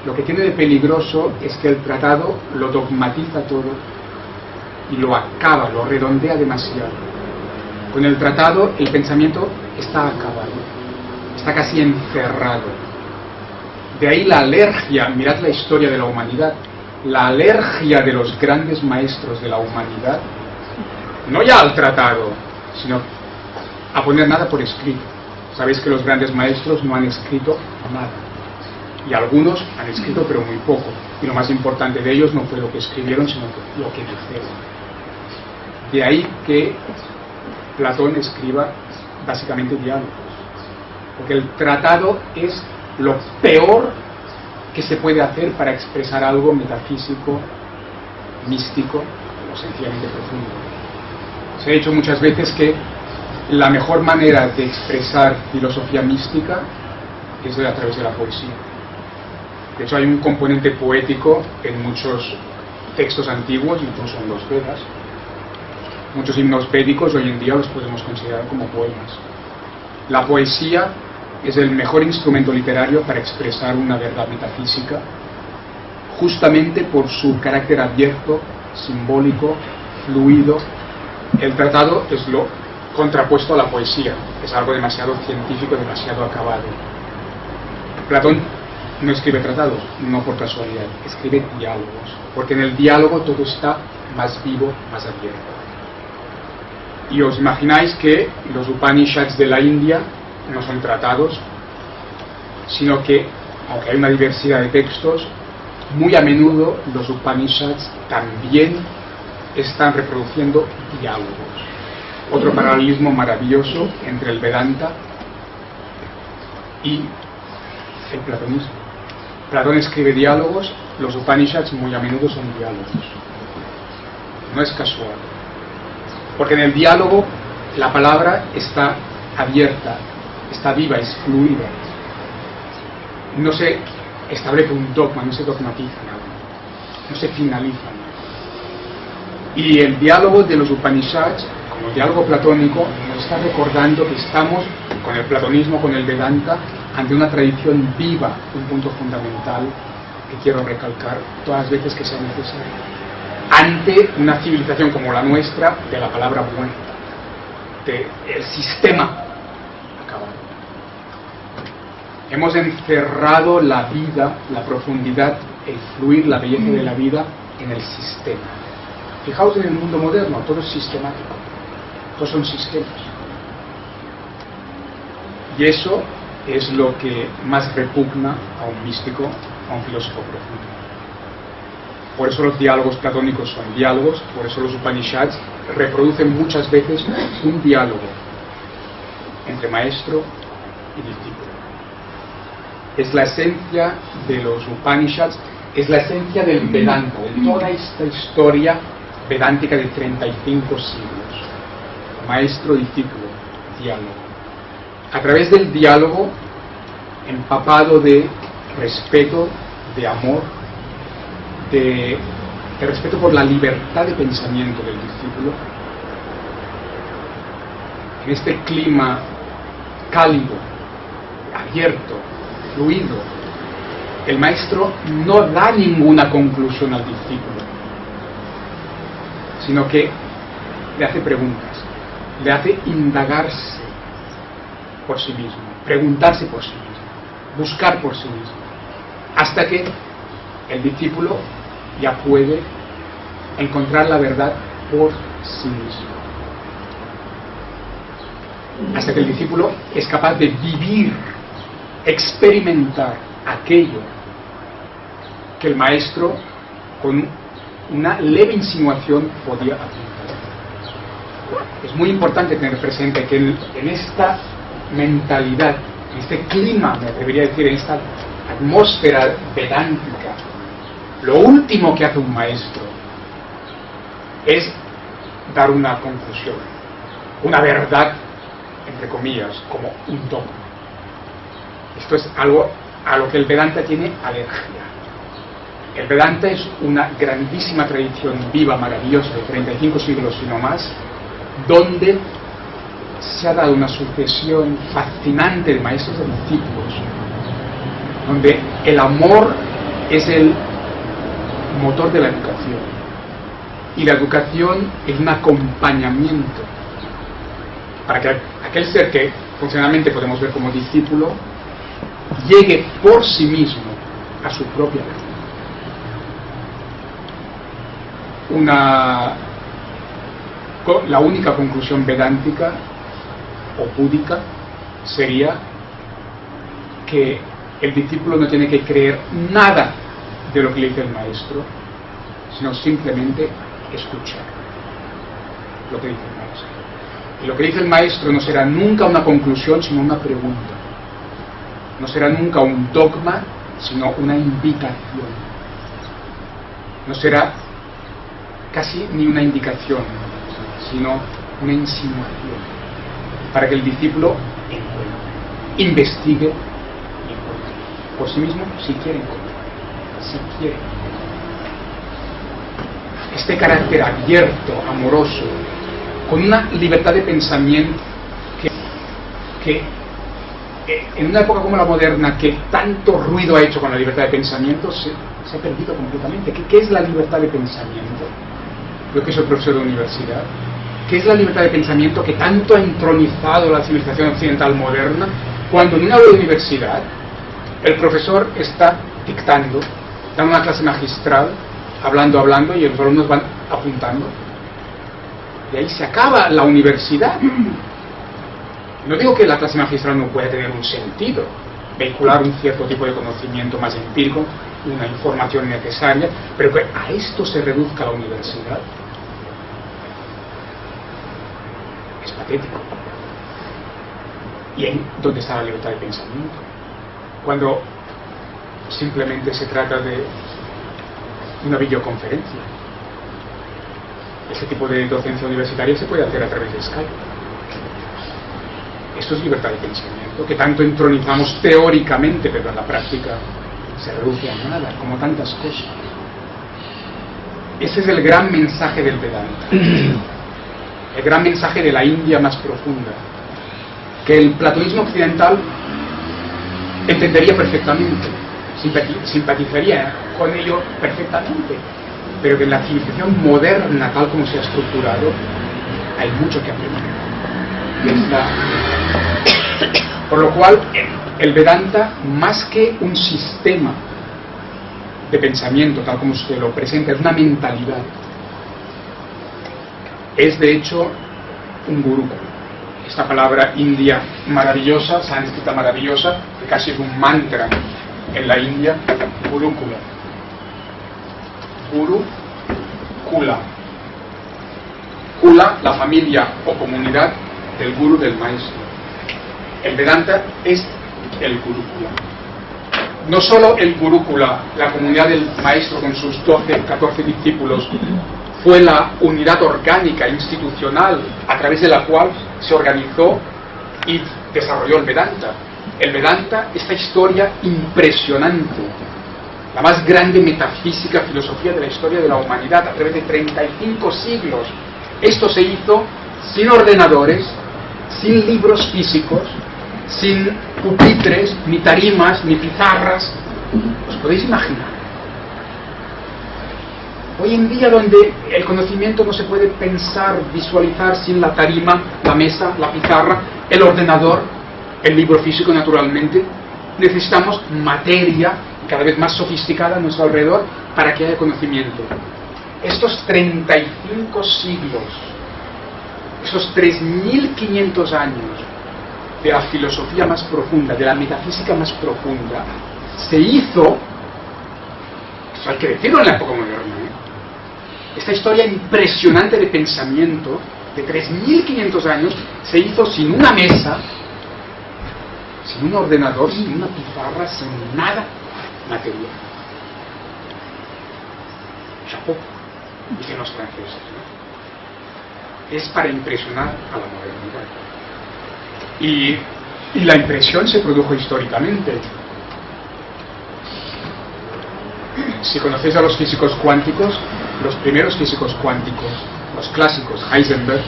lo que tiene de peligroso es que el tratado lo dogmatiza todo y lo acaba, lo redondea demasiado. Con el tratado el pensamiento está acabado, está casi encerrado. De ahí la alergia, mirad la historia de la humanidad, la alergia de los grandes maestros de la humanidad, no ya al tratado, sino a poner nada por escrito. Sabéis que los grandes maestros no han escrito nada, y algunos han escrito pero muy poco, y lo más importante de ellos no fue lo que escribieron, sino lo que dijeron. De ahí que Platón escriba básicamente diálogos, porque el tratado es lo peor que se puede hacer para expresar algo metafísico, místico o sencillamente profundo. Se ha dicho muchas veces que la mejor manera de expresar filosofía mística es a través de la poesía. De hecho hay un componente poético en muchos textos antiguos, incluso en los Vedas. Muchos himnos védicos hoy en día los podemos considerar como poemas. La poesía es el mejor instrumento literario para expresar una verdad metafísica, justamente por su carácter abierto, simbólico, fluido. El tratado es lo contrapuesto a la poesía, es algo demasiado científico, demasiado acabado. Platón no escribe tratados, no por casualidad, escribe diálogos, porque en el diálogo todo está más vivo, más abierto. Y os imagináis que los Upanishads de la India no son tratados, sino que, aunque hay una diversidad de textos, muy a menudo los Upanishads también están reproduciendo diálogos. Otro paralelismo maravilloso entre el Vedanta y el platonismo. Platón escribe diálogos, los Upanishads muy a menudo son diálogos. No es casual, porque en el diálogo la palabra está abierta, está viva, es fluida. No se establece un dogma, no se dogmatiza nada, no se finaliza nada. Y el diálogo de los Upanishads, como el diálogo platónico, nos está recordando que estamos, con el platonismo, con el Vedanta, ante una tradición viva, un punto fundamental que quiero recalcar todas las veces que sea necesario, ante una civilización como la nuestra, de la palabra muerta, del sistema acabado. Hemos encerrado la vida, la profundidad, el fluir, la belleza de la vida en el sistema. Fijaos en el mundo moderno, todo es sistemático, todos son sistemas. Y eso es lo que más repugna a un místico, a un filósofo profundo. Por eso los diálogos platónicos son diálogos, por eso los Upanishads reproducen muchas veces un diálogo entre maestro y discípulo. Es la esencia de los Upanishads, es la esencia del Vedanta, de toda esta historia vedántica de 35 siglos. Maestro-discípulo, diálogo. A través del diálogo, empapado de respeto, de amor, de respeto por la libertad de pensamiento del discípulo, en este clima cálido, abierto, fluido, el maestro no da ninguna conclusión al discípulo, sino que le hace preguntas, le hace indagarse por sí mismo, preguntarse por sí mismo, buscar por sí mismo, hasta que el discípulo ya puede encontrar la verdad por sí mismo. Hasta que el discípulo es capaz de vivir, experimentar aquello que el maestro con una leve insinuación podía apuntar. Es muy importante tener presente que en esta mentalidad, en este clima, me atrevería a decir, en esta atmósfera vedántica, lo último que hace un maestro es dar una conclusión, una verdad, entre comillas, como un dogma. Esto es algo a lo que el Vedanta tiene alergia. El Vedanta es una grandísima tradición viva, maravillosa, de 35 siglos y no más, donde se ha dado una sucesión fascinante de maestros y discípulos, donde el amor es el motor de la educación, y la educación es un acompañamiento para que aquel ser que funcionalmente podemos ver como discípulo llegue por sí mismo a su propia verdad. La única conclusión vedántica o búdica sería que el discípulo no tiene que creer nada de lo que le dice el maestro, sino simplemente escuchar lo que dice el maestro. Y lo que dice el maestro no será nunca una conclusión, sino una pregunta. No será nunca un dogma, sino una invitación. No será casi ni una indicación, sino una insinuación, para que el discípulo encuentre, investigue y encuentre por sí mismo, si quiere encontrar, si quiere. Este carácter abierto, amoroso, con una libertad de pensamiento que en una época como la moderna, que tanto ruido ha hecho con la libertad de pensamiento, se ha perdido completamente. ¿Qué es la libertad de pensamiento? Yo que soy profesor de universidad, ¿qué es la libertad de pensamiento que tanto ha entronizado la civilización occidental moderna, cuando en una aula de universidad el profesor está dictando, dando una clase magistral, hablando y los alumnos van apuntando? Y ahí se acaba la universidad. No digo que la clase magistral no pueda tener un sentido, vehicular un cierto tipo de conocimiento más empírico, una información necesaria, pero que a esto se reduzca la universidad es patético. ¿Y en dónde está la libertad de pensamiento? Cuando simplemente se trata de una videoconferencia. Ese tipo de docencia universitaria se puede hacer a través de Skype. Esto es libertad de pensamiento, que tanto entronizamos teóricamente, pero en la práctica se reduce a nada, como tantas cosas. Ese es el gran mensaje del Vedanta, el gran mensaje de la India más profunda, que el platonismo occidental entendería perfectamente, simpatizaría con ello perfectamente, pero que en la civilización moderna, tal como se ha estructurado, hay mucho que aprender. Por lo cual, el Vedanta, más que un sistema de pensamiento, tal como se lo presenta, es una mentalidad. Es de hecho un gurúkula. Esta palabra india maravillosa, sánscrita maravillosa, que casi es un mantra en la India, gurúkula. Gurúkula. Kula, la familia o comunidad del gurú, del maestro. El Vedanta es el gurúkula. No solo el gurúkula, la comunidad del maestro con sus 12, 14 discípulos, fue la unidad orgánica, institucional, a través de la cual se organizó y desarrolló el Vedanta. El Vedanta, esta historia impresionante, la más grande metafísica, filosofía de la historia de la humanidad, a través de 35 siglos. Esto se hizo sin ordenadores, sin libros físicos, sin pupitres, ni tarimas, ni pizarras. ¿Os podéis imaginar? Hoy en día, donde el conocimiento no se puede pensar, visualizar sin la tarima, la mesa, la pizarra, el ordenador, el libro físico naturalmente, necesitamos materia cada vez más sofisticada a nuestro alrededor para que haya conocimiento. Estos 35 siglos, esos 3.500 años de la filosofía más profunda, de la metafísica más profunda, se hizo, eso hay que decirlo en la época moderna, esta historia impresionante de pensamiento de 3.500 años se hizo sin una mesa, sin un ordenador, sin una pizarra, sin nada material. Chapeau, dicen los franceses, ¿no? Es para impresionar a la modernidad. Y la impresión se produjo históricamente. Si conocéis a los físicos cuánticos, los primeros físicos cuánticos, los clásicos, Heisenberg,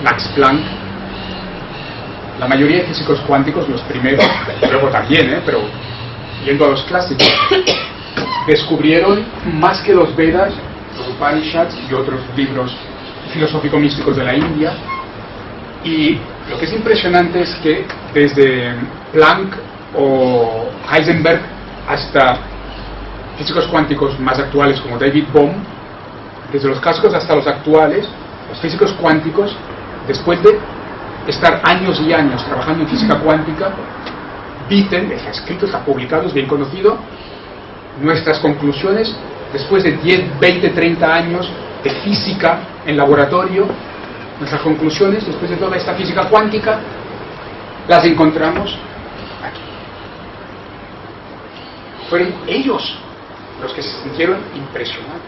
Max Planck, la mayoría de físicos cuánticos, los primeros, luego también, pero yendo a los clásicos, descubrieron más que los Vedas, los Upanishads y otros libros filosófico-místicos de la India. Y lo que es impresionante es que desde Planck o Heisenberg hasta físicos cuánticos más actuales como David Bohm, desde los clásicos hasta los actuales, los físicos cuánticos, después de estar años y años trabajando en física cuántica, dicen, está escrito, está publicado, es bien conocido, nuestras conclusiones después de 10, 20, 30 años de física en laboratorio, nuestras conclusiones después de toda esta física cuántica las encontramos aquí. Fueron ellos los que se sintieron impresionados.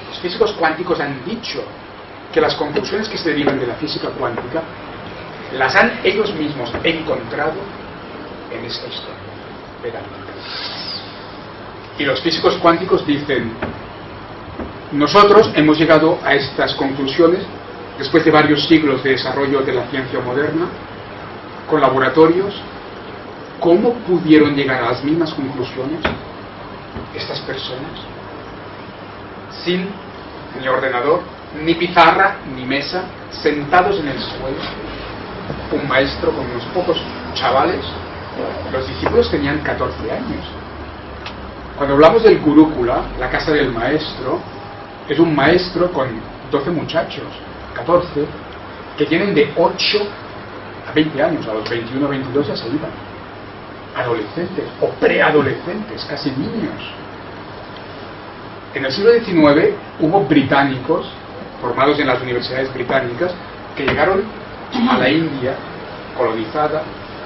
Los físicos cuánticos han dicho que las conclusiones que se derivan de la física cuántica las han ellos mismos encontrado en esta historia. Y los físicos cuánticos dicen, nosotros hemos llegado a estas conclusiones después de varios siglos de desarrollo de la ciencia moderna, con laboratorios. ¿Cómo pudieron llegar a las mismas conclusiones estas personas? Sin ni ordenador, ni pizarra, ni mesa, sentados en el suelo, un maestro con unos pocos chavales. Los discípulos tenían 14 años. Cuando hablamos del Gurúkula, la casa del maestro, es un maestro con 12 muchachos, 14, que tienen de 8 a 20 años, a los 21 o 22 ya se iban. Adolescentes o preadolescentes, casi niños. En el siglo XIX hubo británicos, formados en las universidades británicas, que llegaron a la India colonizada,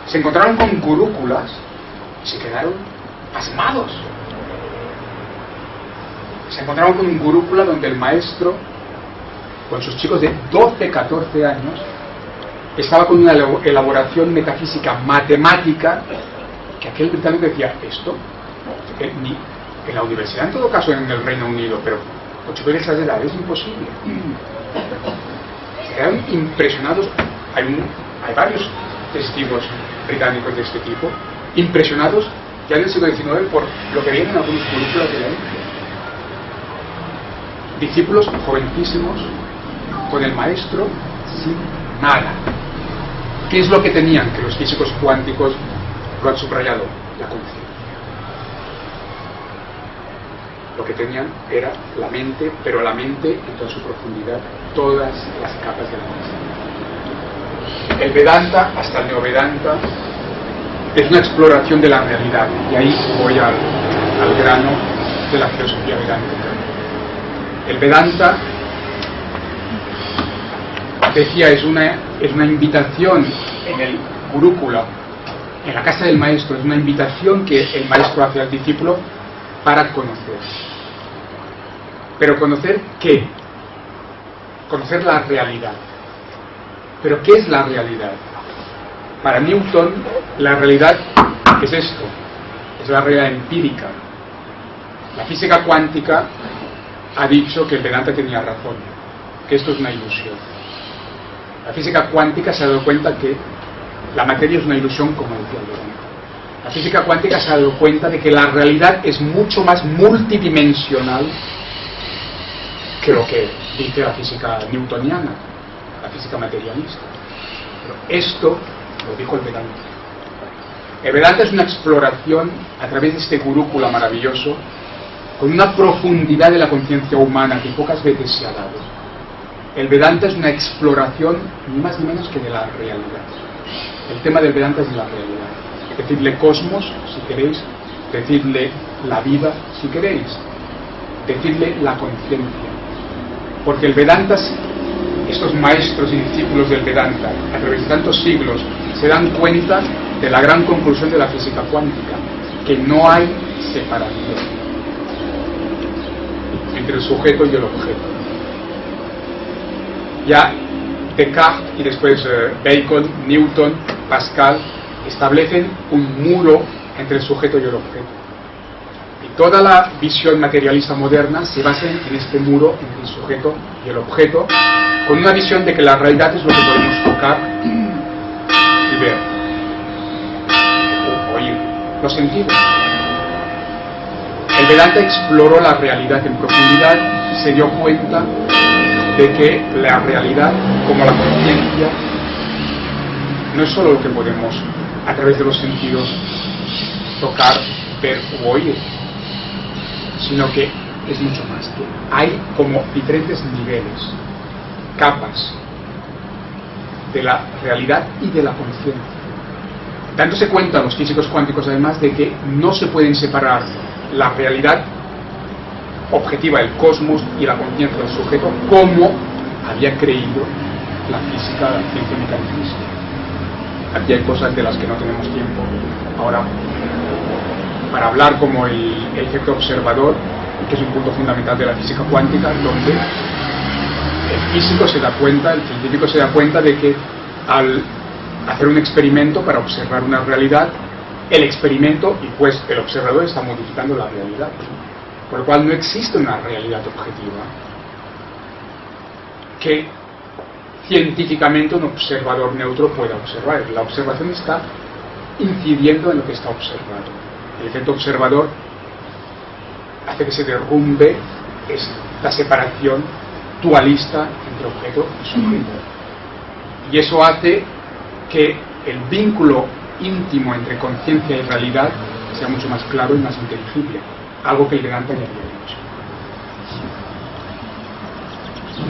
se encontraron con gurúkulas y se quedaron pasmados. Se encontraron con un gurúkula donde el maestro, con sus chicos de 12, 14 años, estaba con una elaboración metafísica, matemática, que aquel británico decía, esto, en la universidad en todo caso en el Reino Unido, pero 8 de esas edades es imposible. Se quedaron impresionados. Hay varios testigos británicos de este tipo, impresionados ya en el siglo XIX por lo que vienen algunos gurúkulas de la India. Discípulos jovencísimos con el maestro sin nada. ¿Qué es lo que tenían? Que los físicos cuánticos lo han subrayado, la conciencia. Lo que tenían era la mente, pero la mente en toda su profundidad, todas las capas de la mente. El Vedanta hasta el Neovedanta es una exploración de la realidad, y ahí voy al grano de la filosofía vedántica. El Vedanta, decía, es una invitación en el Gurúkula, en la casa del maestro, es una invitación que el maestro hace al discípulo para conocer. ¿Pero conocer qué? Conocer la realidad. ¿Pero qué es la realidad? Para Newton, la realidad es esto, es la realidad empírica. La física cuántica ha dicho que el Vedanta tenía razón, que esto es una ilusión. La física cuántica se ha dado cuenta que la materia es una ilusión, como decía el Vedanta. La física cuántica se ha dado cuenta de que la realidad es mucho más multidimensional que lo que dice la física newtoniana, la física materialista. Pero esto lo dijo el Vedanta. El Vedanta es una exploración a través de este gurúkula maravilloso, con una profundidad de la conciencia humana que pocas veces se ha dado. El Vedanta es una exploración ni más ni menos que de la realidad. El tema del Vedanta es de la realidad. Decidle cosmos, si queréis, decidle la vida, si queréis, decidle la conciencia. Porque el Vedanta, estos maestros y discípulos del Vedanta, a través de tantos siglos, se dan cuenta de la gran conclusión de la física cuántica, que no hay separación entre el sujeto y el objeto. Ya Descartes y después Bacon, Newton, Pascal establecen un muro entre el sujeto y el objeto. Y toda la visión materialista moderna se basa en este muro entre el sujeto y el objeto, con una visión de que la realidad es lo que podemos tocar y ver, o oír, los sentidos. El Vedanta exploró la realidad en profundidad y se dio cuenta de que la realidad, como la conciencia, no es solo lo que podemos a través de los sentidos tocar, ver u oír, sino que es mucho más, que hay como diferentes niveles, capas de la realidad y de la conciencia. Dándose cuenta los físicos cuánticos además de que no se pueden separar la realidad objetiva, el cosmos, y la conciencia del sujeto, como había creído la física, la ciencia mecanicista. Aquí hay cosas de las que no tenemos tiempo ahora para hablar, como el efecto observador, que es un punto fundamental de la física cuántica, donde el físico se da cuenta, el científico se da cuenta de que al hacer un experimento para observar una realidad, el experimento y pues el observador está modificando la realidad, por lo cual no existe una realidad objetiva que científicamente un observador neutro pueda observar. La observación está incidiendo en lo que está observado. El efecto observador hace que se derrumbe esta separación dualista entre objeto y sujeto. Y eso hace que el vínculo íntimo entre conciencia y realidad sea mucho más claro y más inteligible, algo que el Vedanta ya había dicho.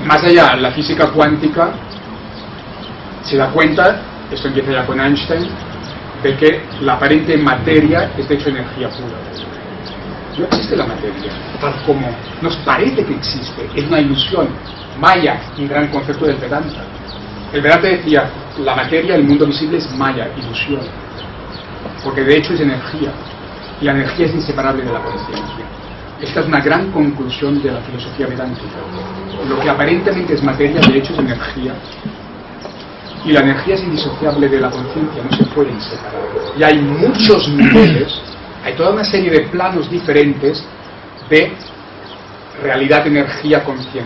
Más allá, la física cuántica se da cuenta, esto empieza ya con Einstein, de que la aparente materia es de hecho energía pura. No existe la materia, tal como nos parece que existe, es una ilusión. Maya, un gran concepto del Vedanta. El Vedanta decía, la materia, el mundo visible es maya, ilusión, porque de hecho es energía, y la energía es inseparable de la conciencia. Esta es una gran conclusión de la filosofía vedántica. Lo que aparentemente es materia, de hecho es energía, y la energía es indisociable de la conciencia, no se pueden separar. Y hay muchos niveles, hay toda una serie de planos diferentes de realidad, energía, conciencia.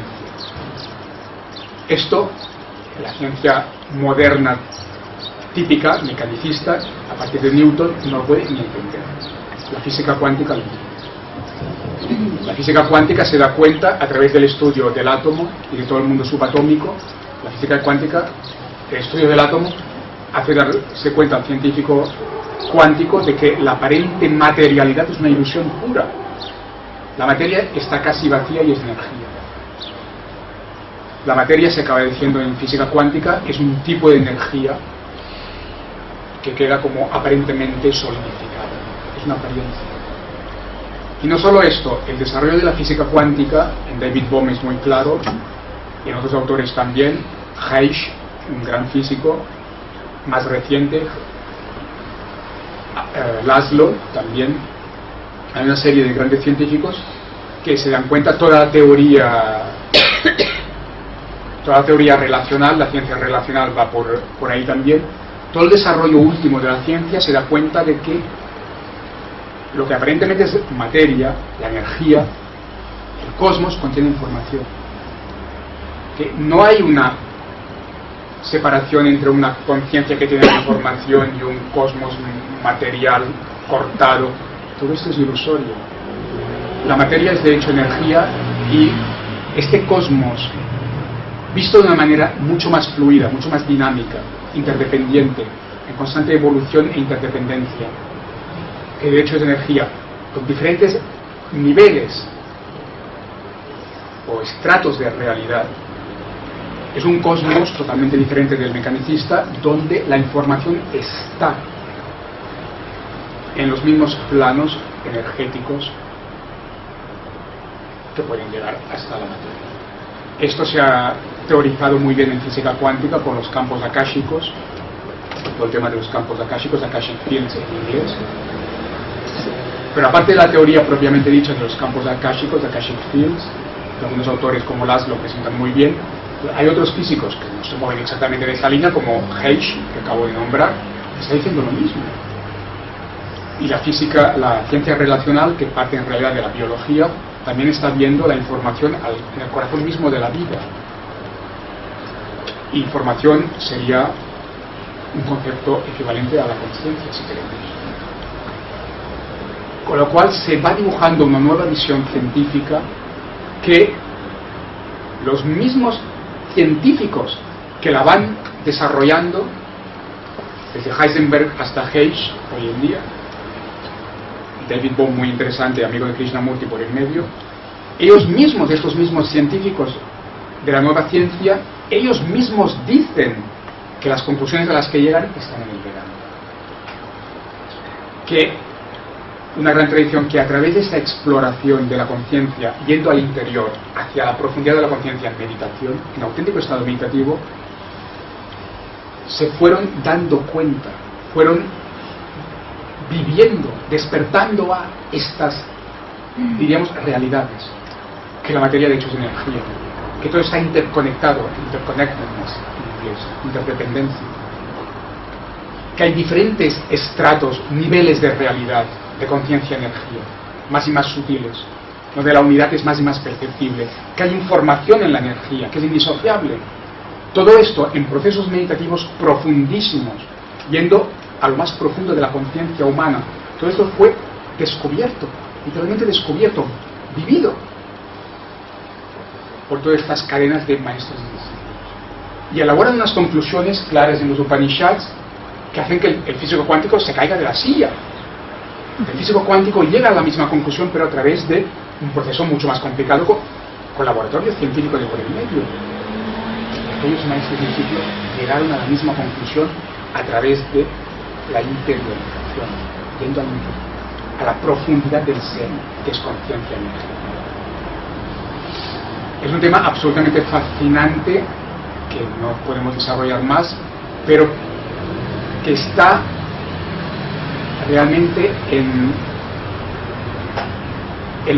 Esto, en la ciencia moderna típica, mecanicista, a partir de Newton, no lo puede ni entender. La física cuántica lo entiende. La física cuántica se da cuenta a través del estudio del átomo y de todo el mundo subatómico. La física cuántica, el estudio del átomo, hace darse cuenta al científico cuántico de que la aparente materialidad es una ilusión pura. La materia está casi vacía y es energía. La materia, se acaba diciendo en física cuántica, es un tipo de energía que queda como aparentemente solidificada. Es una apariencia. Y no solo esto, el desarrollo de la física cuántica, en David Bohm es muy claro, y en otros autores también, Reich, un gran físico, más reciente, Laszlo también, hay una serie de grandes científicos que se dan cuenta, toda la teoría relacional, la ciencia relacional va por ahí también, todo el desarrollo último de la ciencia se da cuenta de que lo que aparentemente es materia, la energía, el cosmos contiene información, que no hay una separación entre una conciencia que tiene información y un cosmos material cortado. Todo esto es ilusorio. La materia es de hecho energía, y este cosmos, visto de una manera mucho más fluida, mucho más dinámica, interdependiente, en constante evolución e interdependencia, que de hecho es energía, con diferentes niveles o estratos de realidad, es un cosmos totalmente diferente del mecanicista, donde la información está en los mismos planos energéticos que pueden llegar hasta la materia. Esto se ha teorizado muy bien en física cuántica por los campos akáshicos, todo el tema de los campos akáshicos, Akashic Fields en inglés. Pero aparte de la teoría propiamente dicha de los campos akáshicos, Akashic Fields, que algunos autores como Laszlo presentan muy bien, hay otros físicos que no se mueven exactamente de esa línea, como Heish, que acabo de nombrar, que está diciendo lo mismo. Y la física, la ciencia relacional, que parte en realidad de la biología, también está viendo la información en el corazón mismo de la vida. Información sería un concepto equivalente a la conciencia, si queremos. Con lo cual se va dibujando una nueva visión científica que los mismos científicos que la van desarrollando, desde Heisenberg hasta Heish hoy en día, David Bohm muy interesante, amigo de Krishnamurti por el medio, ellos mismos, estos mismos científicos de la nueva ciencia, ellos mismos dicen que las conclusiones a las que llegan están en el Vedanta. Que una gran tradición que a través de esa exploración de la conciencia, yendo al interior, hacia la profundidad de la conciencia en meditación, en auténtico estado meditativo, se fueron dando cuenta, fueron viviendo, despertando a estas, diríamos, realidades, que la materia de hecho es energía, que todo está interconectado, interconnectedness en inglés, interdependencia, que hay diferentes estratos, niveles de realidad, de conciencia-energía, más y más sutiles, donde la unidad es más y más perceptible, que hay información en la energía, que es indisociable. Todo esto en procesos meditativos profundísimos, yendo a lo más profundo de la conciencia humana. Todo esto fue descubierto, literalmente descubierto, vivido por todas estas cadenas de maestros y discípulos. Y elaboran unas conclusiones claras en los Upanishads que hacen que el físico cuántico se caiga de la silla. El físico cuántico llega a la misma conclusión, pero a través de un proceso mucho más complicado con laboratorios científicos de por el medio. Aquellos maestros y discípulos llegaron a la misma conclusión a través de la interiorización, yendo a la profundidad del ser, que es conciencia energía. Es un tema absolutamente fascinante que no podemos desarrollar más, pero que está realmente en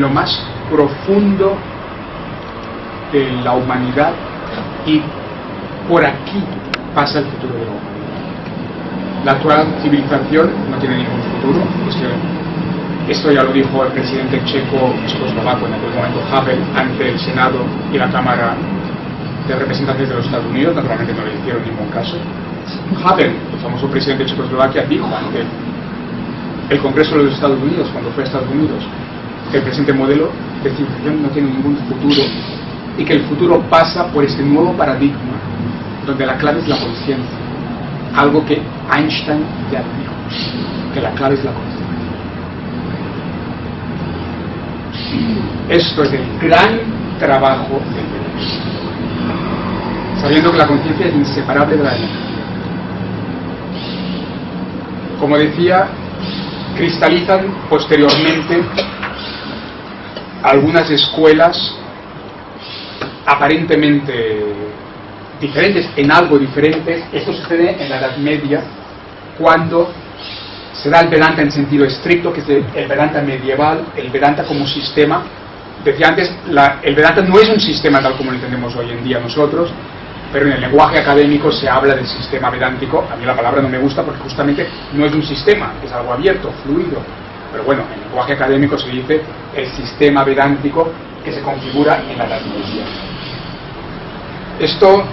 lo más profundo de la humanidad, y por aquí pasa el futuro de la humanidad. La actual civilización no tiene ningún futuro. Esto ya lo dijo el presidente checoslovaco en aquel momento, Havel, ante el Senado y la Cámara de Representantes de los Estados Unidos. Naturalmente no le hicieron ningún caso. Havel, el famoso presidente de Checoslovaquia, dijo ante el Congreso de los Estados Unidos, cuando fue a Estados Unidos, que el presente modelo de civilización no tiene ningún futuro, y que el futuro pasa por este nuevo paradigma donde la clave es la conciencia, algo que Einstein ya dijo, que la clave es la conciencia. Esto es el gran trabajo del Vedanta, sabiendo que la conciencia es inseparable de la energía. Como decía, cristalizan posteriormente algunas escuelas aparentemente diferentes, en algo diferentes. Esto sucede en la Edad Media, cuando se da el Vedanta en sentido estricto, que es el Vedanta medieval, el Vedanta como sistema. Decía antes, el Vedanta no es un sistema tal como lo entendemos hoy en día nosotros, pero en el lenguaje académico se habla del sistema vedántico. A mí la palabra no me gusta porque justamente no es un sistema, es algo abierto, fluido. Pero bueno, en el lenguaje académico se dice el sistema vedántico que se configura en la Edad Media. Esto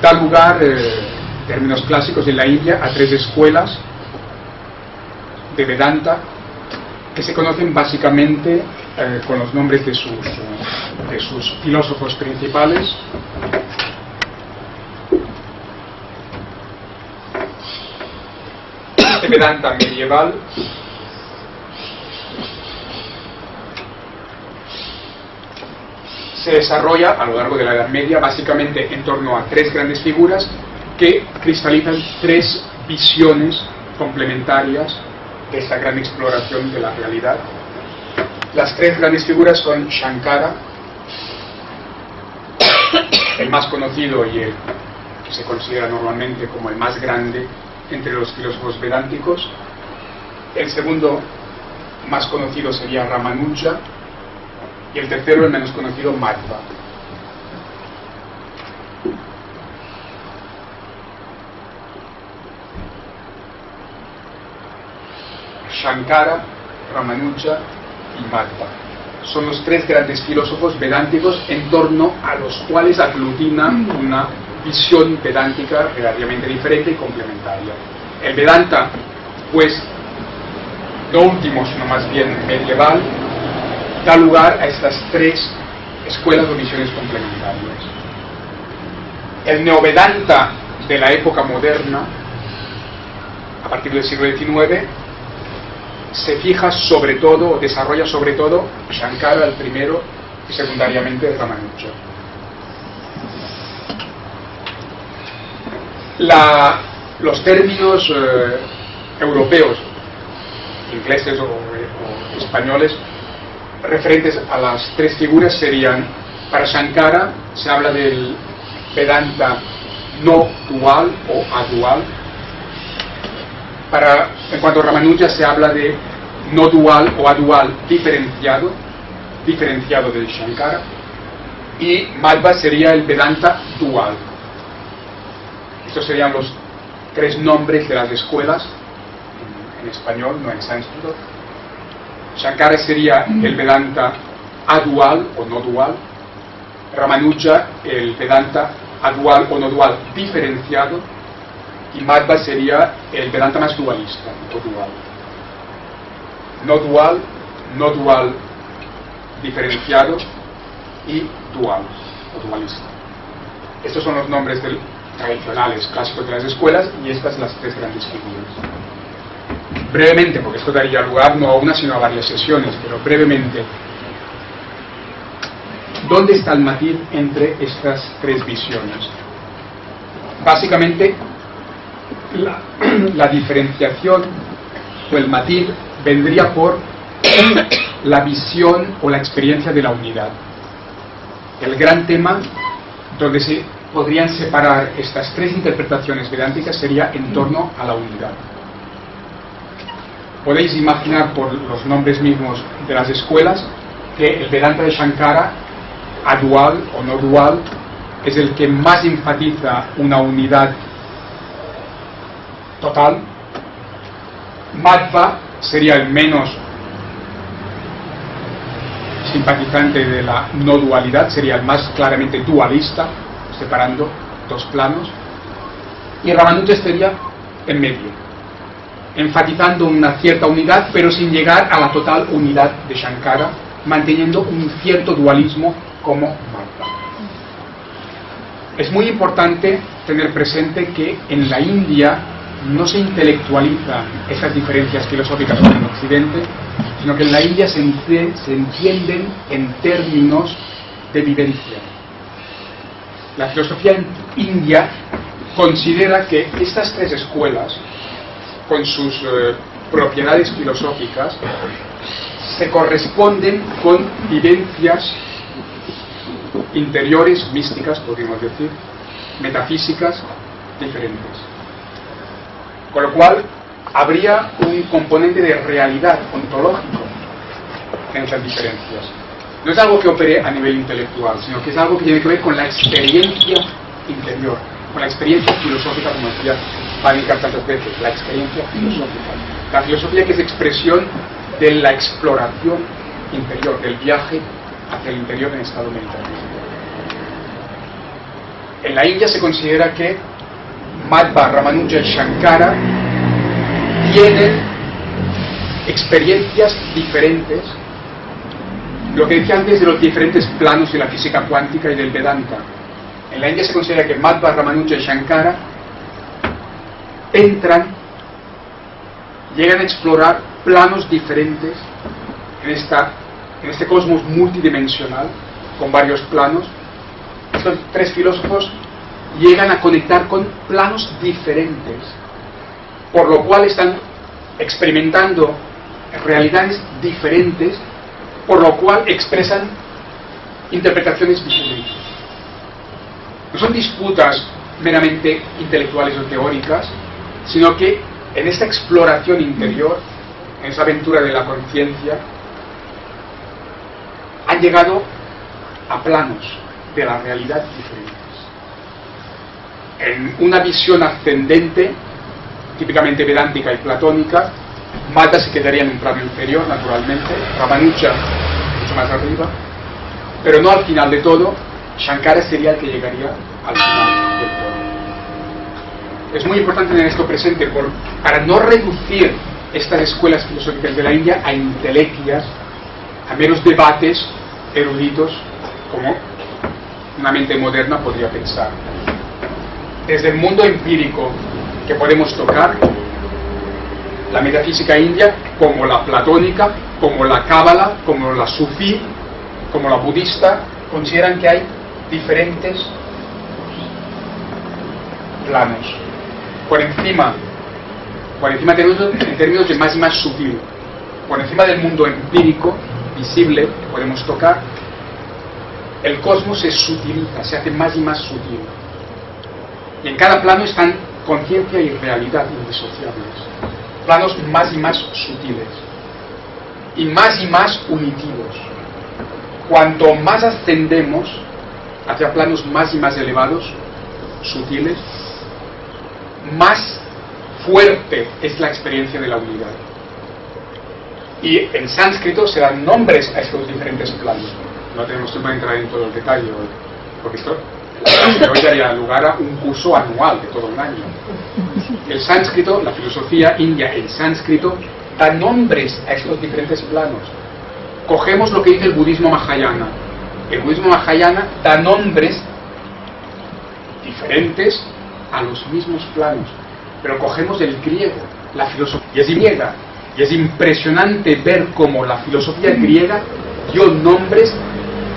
da lugar, en términos clásicos, en la India, a tres escuelas de Vedanta, que se conocen básicamente con los nombres de sus filósofos principales. Este Vedanta medieval se desarrolla a lo largo de la Edad Media básicamente en torno a tres grandes figuras que cristalizan tres visiones complementarias de esta gran exploración de la realidad. Las tres grandes figuras son Shankara, el más conocido y el que se considera normalmente como el más grande entre los filósofos vedánticos. El segundo más conocido sería Ramanuja, y el tercero, el menos conocido, Madhva. Shankara, Ramanuja y Madhva son los tres grandes filósofos vedánticos en torno a los cuales aglutina una visión vedántica relativamente diferente y complementaria. El Vedanta, pues, no último, sino más bien medieval, da lugar a estas tres escuelas o visiones complementarias. El Neovedanta de la época moderna, a partir del siglo XIX, se fija sobre todo, o desarrolla sobre todo, Shankara el primero y secundariamente Ramanuja. Los términos europeos, ingleses o españoles, referentes a las tres figuras serían: para Shankara se habla del Vedanta no dual o adual. En cuanto a Ramanuja se habla de no dual o adual diferenciado del Shankara. Y Madhva sería el Vedanta dual. Estos serían los tres nombres de las escuelas en español, no en sánscrito. Shankara sería el Vedanta adual o no dual, Ramanuja el Vedanta adual o no dual diferenciado, y Madhva sería el Vedanta más dualista o dual. No dual diferenciado y dual o dualista. Estos son los nombres tradicionales, clásicos de las escuelas, y estas las tres grandes figuras. Brevemente, porque esto daría lugar no a una sino a varias sesiones, pero brevemente, ¿dónde está el matiz entre estas tres visiones? Básicamente, la diferenciación o el matiz vendría por la visión o la experiencia de la unidad. El gran tema donde se podrían separar estas tres interpretaciones vedánticas sería en torno a la unidad. Podéis imaginar por los nombres mismos de las escuelas que el Vedanta de Shankara, adual o no dual, es el que más enfatiza una unidad total. Madhva sería el menos simpatizante de la no dualidad, sería el más claramente dualista, separando dos planos. Y Ramanuja estaría en medio, enfatizando una cierta unidad, pero sin llegar a la total unidad de Shankara, manteniendo un cierto dualismo como Madhva. Es muy importante tener presente que en la India no se intelectualizan estas diferencias filosóficas como en Occidente, sino que en la India se entienden en términos de vivencia. La filosofía india considera que estas tres escuelas, con sus propiedades filosóficas, se corresponden con vivencias interiores, místicas, podríamos decir, metafísicas diferentes. Con lo cual, habría un componente de realidad ontológico en esas diferencias. No es algo que opere a nivel intelectual, sino que es algo que tiene que ver con la experiencia interior, con la experiencia filosófica, como decía Panikar tantas veces, la experiencia filosófica. La filosofía que es expresión de la exploración interior, del viaje hacia el interior en estado meditativo. En la India se considera que Madhva, Ramanuja y Shankara tienen experiencias diferentes, lo que decía antes de los diferentes planos de la física cuántica y del Vedanta. En la India se considera que Madhva, Ramanuja y Shankara llegan a explorar planos diferentes en este cosmos multidimensional, con varios planos. Estos tres filósofos llegan a conectar con planos diferentes, por lo cual están experimentando realidades diferentes, por lo cual expresan interpretaciones diferentes. No son disputas meramente intelectuales o teóricas, sino que en esta exploración interior, en esa aventura de la conciencia, han llegado a planos de la realidad diferentes. En una visión ascendente, típicamente vedántica y platónica, Madhva se quedaría en un plano inferior, naturalmente, Ramanuja mucho más arriba, pero no al final de todo. Shankara sería el que llegaría al final del todo. Es muy importante tener esto presente para no reducir estas escuelas filosóficas de la India a intelequias, a meros debates eruditos, como una mente moderna podría pensar. Desde el mundo empírico que podemos tocar, la metafísica india, como la platónica, como la cábala, como la sufí, como la budista, consideran que hay diferentes planos. Por encima en términos de más y más sutil, por encima del mundo empírico, visible, que podemos tocar, el cosmos se sutiliza, se hace más y más sutil. Y en cada plano están conciencia y realidad indisociables. Planos más y más sutiles. Y más unitivos. Cuanto más ascendemos hacia planos más y más elevados, sutiles, más fuerte es la experiencia de la unidad. Y en sánscrito se dan nombres a estos diferentes planos. No tenemos tiempo de entrar en todo el detalle hoy, porque esto de hoy daría lugar a un curso anual de todo un año. El sánscrito, la filosofía india en sánscrito, da nombres a estos diferentes planos. Cogemos lo que dice el budismo mahayana. El budismo mahayana da nombres diferentes a los mismos planos, pero cogemos el griego, la filosofía griega, y es impresionante ver cómo la filosofía griega dio nombres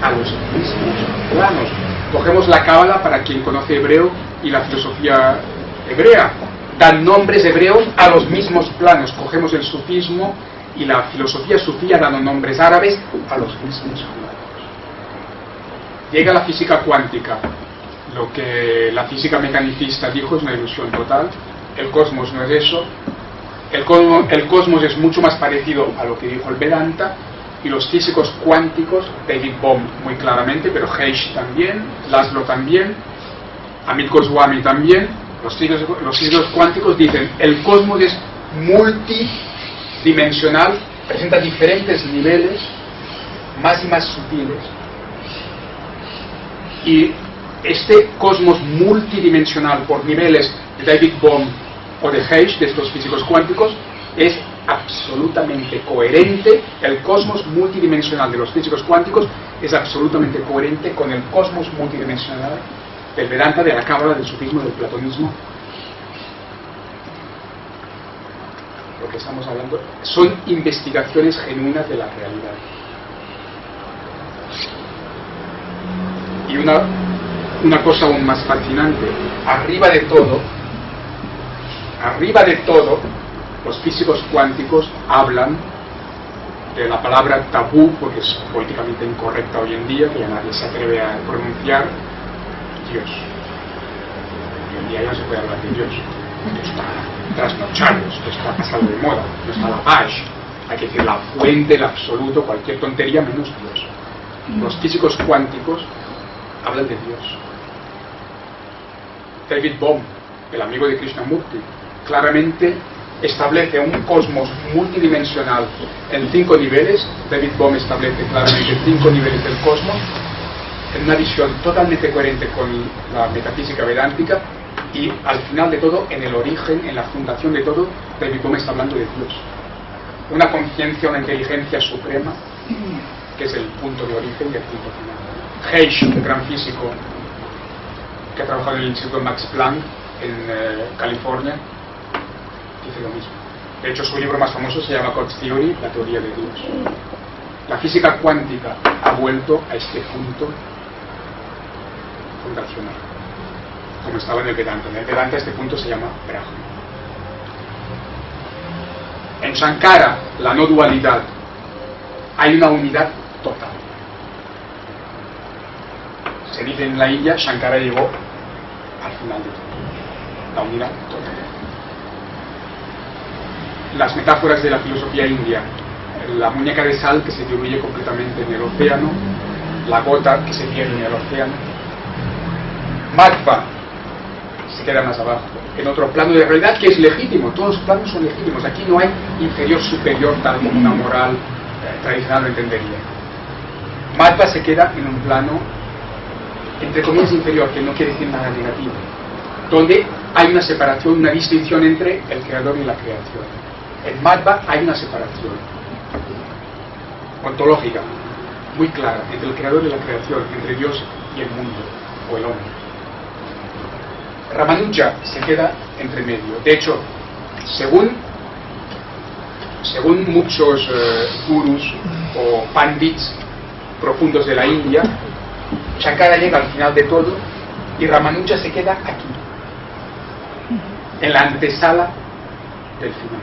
a los mismos planos. Cogemos la cábala, para quien conoce hebreo, y la filosofía hebrea, dan nombres hebreos a los mismos planos. Cogemos el sufismo y la filosofía sufía dando nombres árabes a los mismos planos. Llega la física cuántica. Lo que la física mecanicista dijo es una ilusión total. El cosmos no es eso. El cosmos es mucho más parecido a lo que dijo el Vedanta. Y los físicos cuánticos, David Bohm muy claramente, pero Heish también, Laszlo también, Amit Goswami también, los físicos cuánticos dicen el cosmos es multidimensional, presenta diferentes niveles, más y más sutiles. Y este cosmos multidimensional por niveles de David Bohm o de Heish, de estos físicos cuánticos, es absolutamente coherente. El cosmos multidimensional de los físicos cuánticos es absolutamente coherente con el cosmos multidimensional del Vedanta, de la cábala, del sufismo, del platonismo. Lo que estamos hablando son investigaciones genuinas de la realidad. Y una cosa aún más fascinante, arriba de todo, los físicos cuánticos hablan de la palabra tabú, porque es políticamente incorrecta hoy en día, que ya nadie se atreve a pronunciar, Dios. Hoy en día ya no se puede hablar de Dios. Esto está trasnochado, esto está pasado de moda, no está la paz. Hay que decir la fuente, el absoluto, cualquier tontería menos Dios. Los físicos cuánticos hablan de Dios. David Bohm, el amigo de Krishnamurti, claramente establece un cosmos multidimensional en 5 niveles. David Bohm establece claramente 5 niveles del cosmos en una visión totalmente coherente con la metafísica vedántica, y al final de todo, en el origen, en la fundación de todo, David Bohm está hablando de Dios. una conciencia, una inteligencia suprema, que es el punto de origen y el punto final. Heisch, el gran físico que ha trabajado en el Instituto Max Planck en California, dice lo mismo. De hecho, su libro más famoso se llama God's Theory, la teoría de Dios. La física cuántica ha vuelto a este punto fundacional, como estaba en el Vedanta. En el Vedanta este punto se llama Brahma. En Shankara, la no dualidad, hay una unidad total. Se dice en la India, Shankara llegó al final de todo, la unidad total. Las metáforas de la filosofía india: la muñeca de sal que se diluye completamente en el océano, la gota que se pierde en el océano. Madhva se queda más abajo, en otro plano de realidad que es legítimo. Todos los planos son legítimos. Aquí no hay inferior superior tal como una moral tradicional lo entendería. Madhva se queda en un plano entre comillas inferior, que no quiere decir nada negativo, donde hay una separación, una distinción entre el creador y la creación. En Madhva hay una separación ontológica muy clara entre el creador y la creación, entre Dios y el mundo o el hombre. Ramanuja se queda entre medio. De hecho, según muchos gurús o pandits profundos de la India, Shankara llega al final de todo y Ramanuja se queda aquí, en la antesala del final,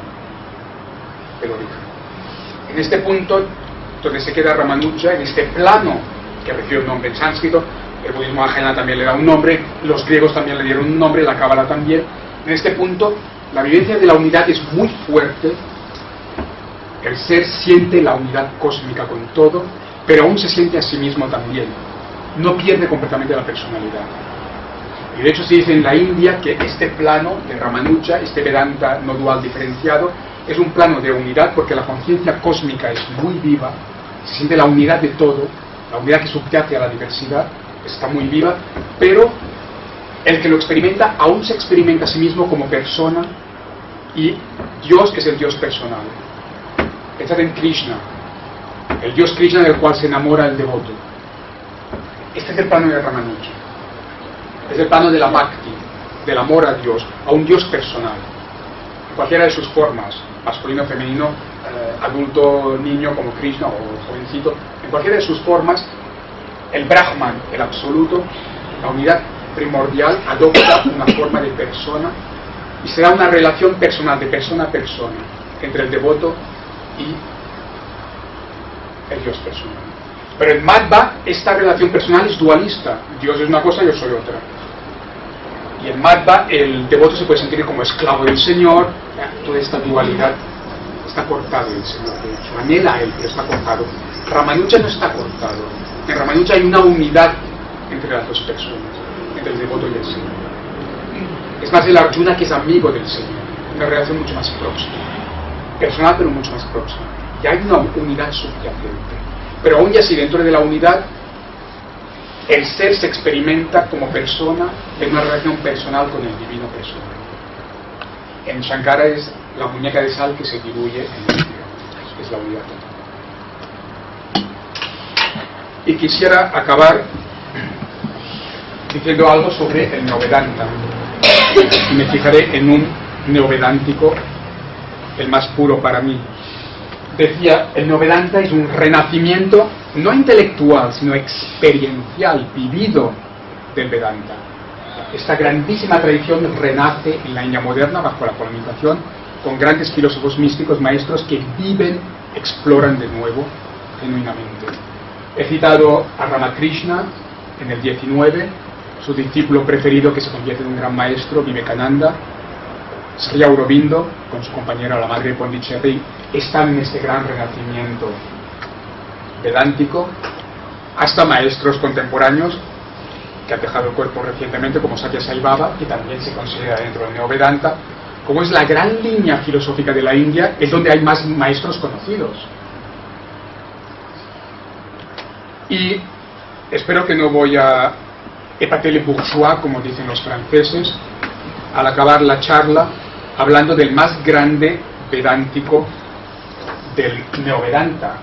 del origen. En este punto donde se queda Ramanuja, en este plano que recibe un nombre en sánscrito, el budismo ajena también le da un nombre, los griegos también le dieron un nombre, la cábala también. En este punto la vivencia de la unidad es muy fuerte. El ser siente la unidad cósmica con todo, pero aún se siente a sí mismo también. No pierde completamente la personalidad. Y de hecho se dice en la India que este plano de Ramanuja, este Vedanta no dual diferenciado, es un plano de unidad porque la conciencia cósmica es muy viva, se siente la unidad de todo, la unidad que subyace a la diversidad, está muy viva, pero el que lo experimenta aún se experimenta a sí mismo como persona y Dios, que es el Dios personal. Pensad en Krishna, el Dios Krishna del cual se enamora el devoto. Este es el plano de Ramanuja. Es el plano de la bhakti, del amor a Dios, a un Dios personal. En cualquiera de sus formas, masculino, femenino, adulto, niño como Krishna o jovencito, en cualquiera de sus formas, el Brahman, el absoluto, la unidad primordial, adopta una forma de persona y se da una relación personal, de persona a persona, entre el devoto y el Dios personal. Pero en Madhva esta relación personal es dualista. Dios es una cosa, yo soy otra. Y en Madhva el devoto se puede sentir como esclavo del Señor. Toda esta dualidad está cortado del Señor, de hecho. Anhela a Él, pero está cortado. Ramanuja no está cortado. En Ramanuja hay una unidad entre las dos personas, entre el devoto y el Señor. Es más el Arjuna que es amigo del Señor. Una relación mucho más próxima. Personal, pero mucho más próxima. Y hay una unidad subyacente. Pero aún y así, dentro de la unidad, el ser se experimenta como persona en una relación personal con el divino personal. En Shankara es la muñeca de sal que se diluye en el cielo. Es la unidad total. Y quisiera acabar diciendo algo sobre el Neovedanta. Y me fijaré en un neovedántico, el más puro para mí. Decía, el Neovedanta es un renacimiento no intelectual, sino experiencial, vivido del Vedanta. Esta grandísima tradición renace en la India moderna bajo la colonización, con grandes filósofos místicos, maestros que viven, exploran de nuevo, genuinamente. He citado a Ramakrishna en el 19, su discípulo preferido que se convierte en un gran maestro, Vivekananda. Sri Aurobindo, con su compañera la madre de Pondicherry, están en este gran renacimiento vedántico, hasta maestros contemporáneos que han dejado el cuerpo recientemente, como Satya Sai Baba, que también se considera dentro del Neovedanta. Como es la gran línea filosófica de la India, es donde hay más maestros conocidos. Y espero que no voy a épater le bourgeois, como dicen los franceses, al acabar la charla, hablando del más grande vedántico del Neovedanta,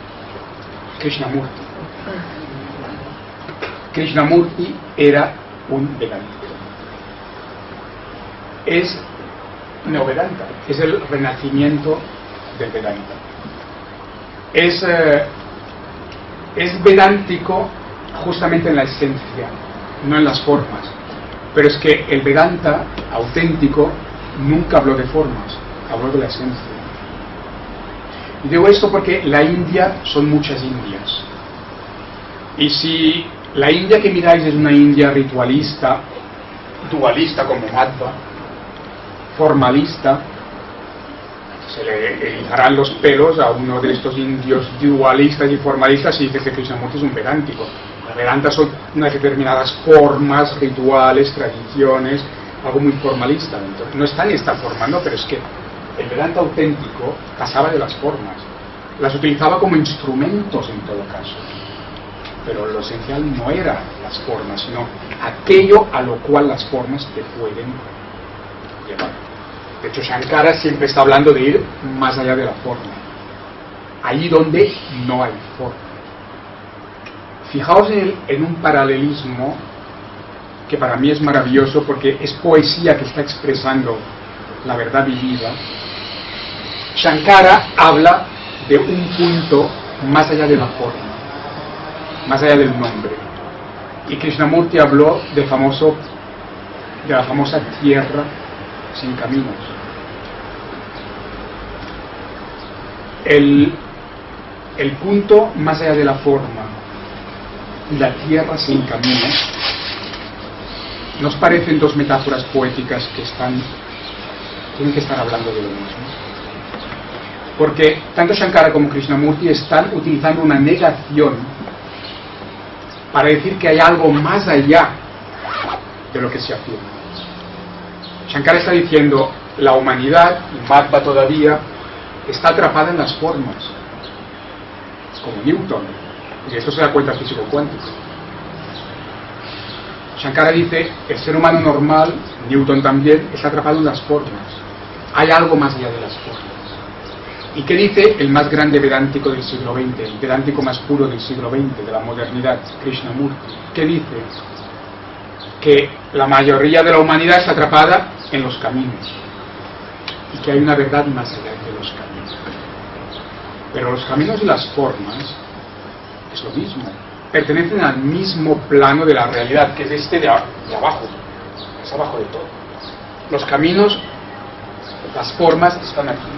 Krishnamurti. Krishnamurti era un vedantista. Es Neovedanta, es el renacimiento del Vedanta. Es vedántico justamente en la esencia, no en las formas. Pero es que el Vedanta auténtico nunca habló de formas, habló de la esencia. Y digo esto porque la India son muchas Indias. Y si la India que miráis es una India ritualista, dualista como Madhva, formalista, se le erizarán los pelos a uno de estos indios dualistas y formalistas y dice que Krishnamurti es un vedántico. Las Vedantas son unas determinadas formas, rituales, tradiciones, algo muy formalista. Entonces, no está en esta forma, ¿no? Pero es que el Vedanta auténtico pasaba de las formas, las utilizaba como instrumentos en todo caso. Pero lo esencial no eran las formas, sino aquello a lo cual las formas te pueden llevar. De hecho, Shankara siempre está hablando de ir más allá de la forma, allí donde no hay forma. Fijaos en un paralelismo que para mí es maravilloso porque es poesía que está expresando la verdad vivida. Shankara habla de un punto más allá de la forma, más allá del nombre. Y Krishnamurti habló de la famosa tierra sin caminos. El punto más allá de la forma y la tierra sin caminos nos parecen dos metáforas poéticas que tienen que estar hablando de lo mismo. Porque tanto Shankara como Krishnamurti están utilizando una negación para decir que hay algo más allá de lo que se afirma. Shankara está diciendo la humanidad, y Madhva todavía, está atrapada en las formas, como Newton, y esto se da cuenta el físico cuántico. Shankara dice el ser humano normal, Newton también, está atrapado en las formas. Hay algo más allá de las formas. ¿Y qué dice el más grande vedántico del siglo XX, el vedántico más puro del siglo XX, de la modernidad, Krishnamurti? ¿Qué dice? Que la mayoría de la humanidad está atrapada en los caminos y que hay una verdad más allá de los caminos. Pero los caminos y las formas es lo mismo, pertenecen al mismo plano de la realidad, que es este de abajo, es abajo de todo. Los caminos, las formas están aquí,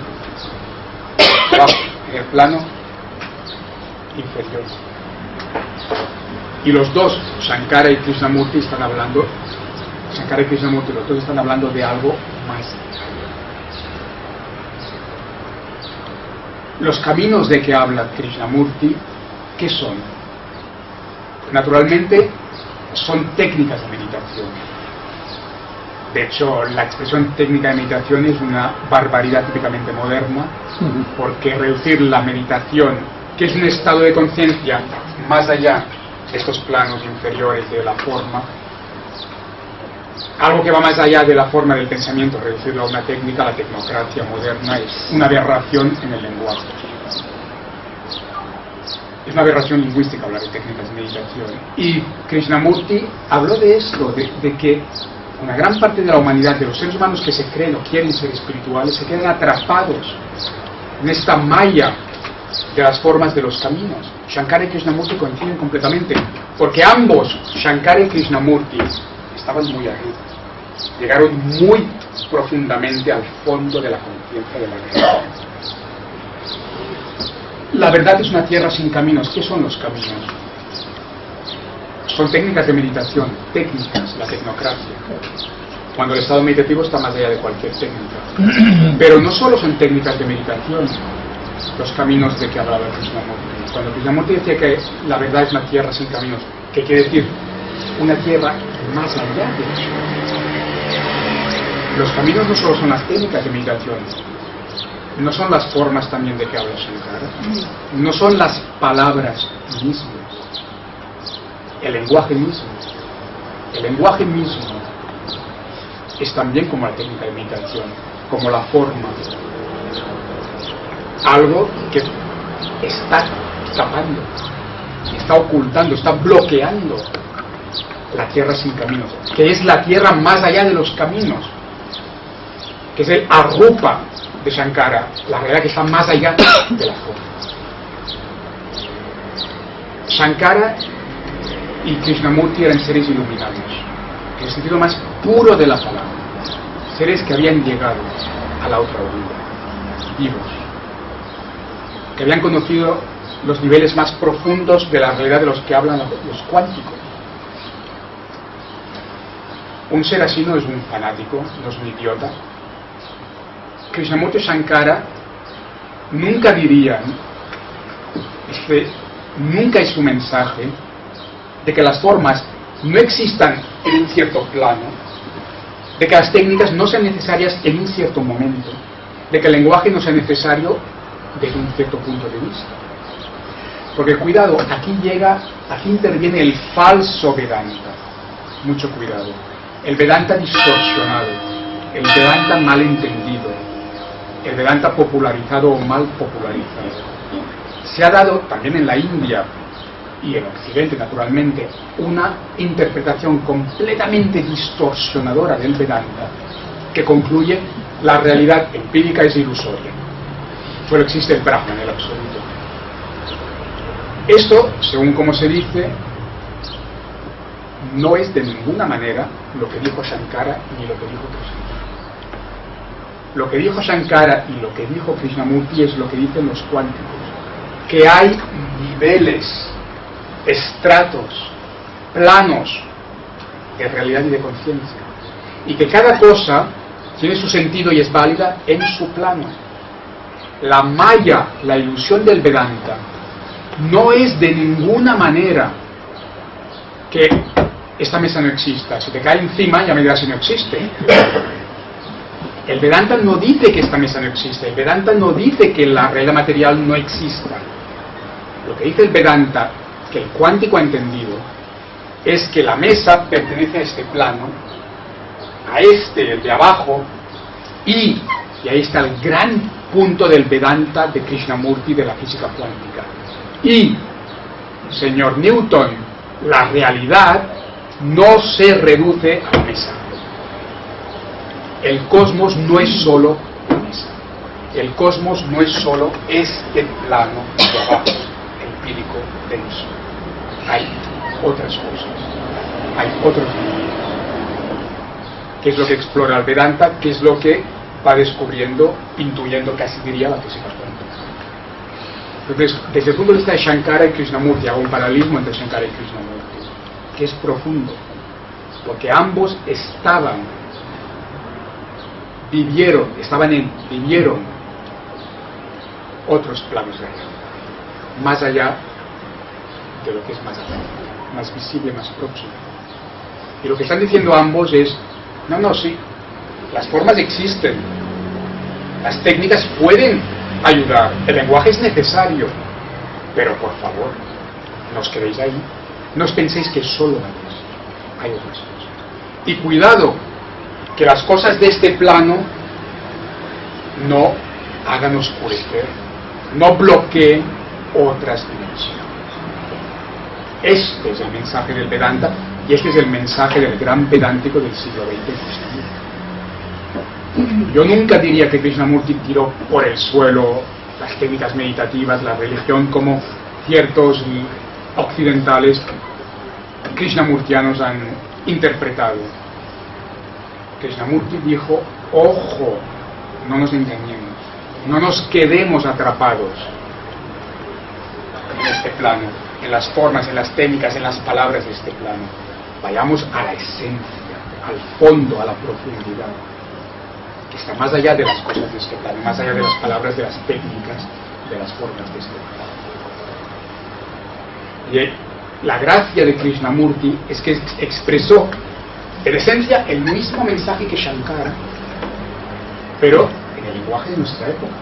abajo, en el plano inferior. Y los dos, Shankara y Krishnamurti, los dos están hablando de algo más. Los caminos de que habla Krishnamurti, ¿qué son? Naturalmente, son técnicas de meditación. De hecho, la expresión técnica de meditación es una barbaridad típicamente moderna, porque reducir la meditación, que es un estado de conciencia más allá de estos planos inferiores de la forma, algo que va más allá de la forma del pensamiento, reducirlo a una técnica, la tecnocracia moderna, es una aberración en el lenguaje. Es una aberración lingüística hablar de técnicas de meditación. Y Krishnamurti habló de esto, de que una gran parte de la humanidad, de los seres humanos que se creen o quieren ser espirituales, se quedan atrapados en esta malla de las formas de los caminos. Shankara y Krishnamurti coinciden completamente, porque ambos, Shankara y Krishnamurti, estaban muy arriba, llegaron muy profundamente al fondo de la conciencia de la realidad. La verdad es una tierra sin caminos. ¿Qué son los caminos? Son técnicas de meditación, técnicas, la tecnocracia. Cuando el estado meditativo está más allá de cualquier técnica. Pero no solo son técnicas de meditación los caminos de que hablaba Krishnamurti. Cuando Krishnamurti decía que la verdad es una tierra sin caminos, ¿qué quiere decir? Una tierra más allá de eso. Los caminos no solo son las técnicas de meditación, no son las formas también de que habla Shankara, no son las palabras mismas, el lenguaje mismo. El lenguaje mismo es también como la técnica de meditación, como la forma. algo que está tapando, está ocultando, está bloqueando la tierra sin caminos, que es la tierra más allá de los caminos, que es el Arupa de Shankara, la realidad que está más allá de la forma. Shankara y Krishnamurti eran seres iluminados, en el sentido más puro de la palabra, seres que habían llegado a la otra orilla, vivos, que habían conocido los niveles más profundos de la realidad de los que hablan los cuánticos. Un ser así no es un fanático, no es un idiota. Krishnamurti y Shankara nunca dirían, nunca es su mensaje, de que las formas no existan en un cierto plano, de que las técnicas no sean necesarias en un cierto momento, de que el lenguaje no sea necesario desde un cierto punto de vista. Porque cuidado, aquí interviene el falso Vedanta. Mucho cuidado. El Vedanta distorsionado, el Vedanta mal entendido, el Vedanta popularizado o mal popularizado. Se ha dado también en la India y en Occidente, naturalmente, una interpretación completamente distorsionadora del Vedanta que concluye la realidad empírica es ilusoria. Solo existe el Brahman en el absoluto. Esto, según como se dice, no es de ninguna manera lo que dijo Shankara ni lo que dijo Krishnamurti. Lo que dijo Shankara y lo que dijo Krishnamurti es lo que dicen los cuánticos, que hay niveles, estratos, planos de realidad y de conciencia, y que cada cosa tiene su sentido y es válida en su plano. La maya, la ilusión del Vedanta, no es de ninguna manera que esta mesa no exista. Si te cae encima ya me dirás si no existe. El Vedanta no dice que esta mesa no existe. El Vedanta no dice que la realidad material no exista. Lo que dice el Vedanta, que el cuántico ha entendido, es que la mesa pertenece a este plano, a este, el de abajo, y ahí está el gran punto del Vedanta de Krishnamurti, de la física cuántica. Y, señor Newton, la realidad no se reduce a la mesa. El cosmos no es solo la mesa. El cosmos no es solo este plano de abajo, empírico, denso. Hay otras cosas. Hay otros niveles. ¿Qué es lo que explora el Vedanta? ¿Qué es lo que va descubriendo, intuyendo, casi diría, la física cuántica? Entonces, desde el punto de vista de Shankara y Krishnamurti, hago un paralelismo entre Shankara y Krishnamurti, que es profundo, porque ambos vivieron otros planos de realidad, más allá de lo que es más allá, más visible, más próximo. Y lo que están diciendo ambos es, sí, las formas existen, las técnicas pueden ayudar, el lenguaje es necesario, pero por favor, no os quedéis ahí, no os penséis que solo hay otras cosas. Y cuidado, que las cosas de este plano no hagan oscurecer, no bloqueen otras dimensiones. Este es el mensaje del Vedanta y este es el mensaje del gran vedántico del siglo XX, Krishnamurti. Yo nunca diría que Krishnamurti tiró por el suelo las técnicas meditativas, la religión, como ciertos occidentales krishnamurtianos han interpretado. Krishnamurti dijo, ojo, no nos engañemos, no nos quedemos atrapados en este plano, en las formas, en las técnicas, en las palabras de este plano. Vayamos a la esencia, al fondo, a la profundidad, que está más allá de las cosas de este plano, más allá de las palabras, de las técnicas, de las formas de este plano. Y la gracia de Krishnamurti es que expresó en esencia el mismo mensaje que Shankara, pero en el lenguaje de nuestra época,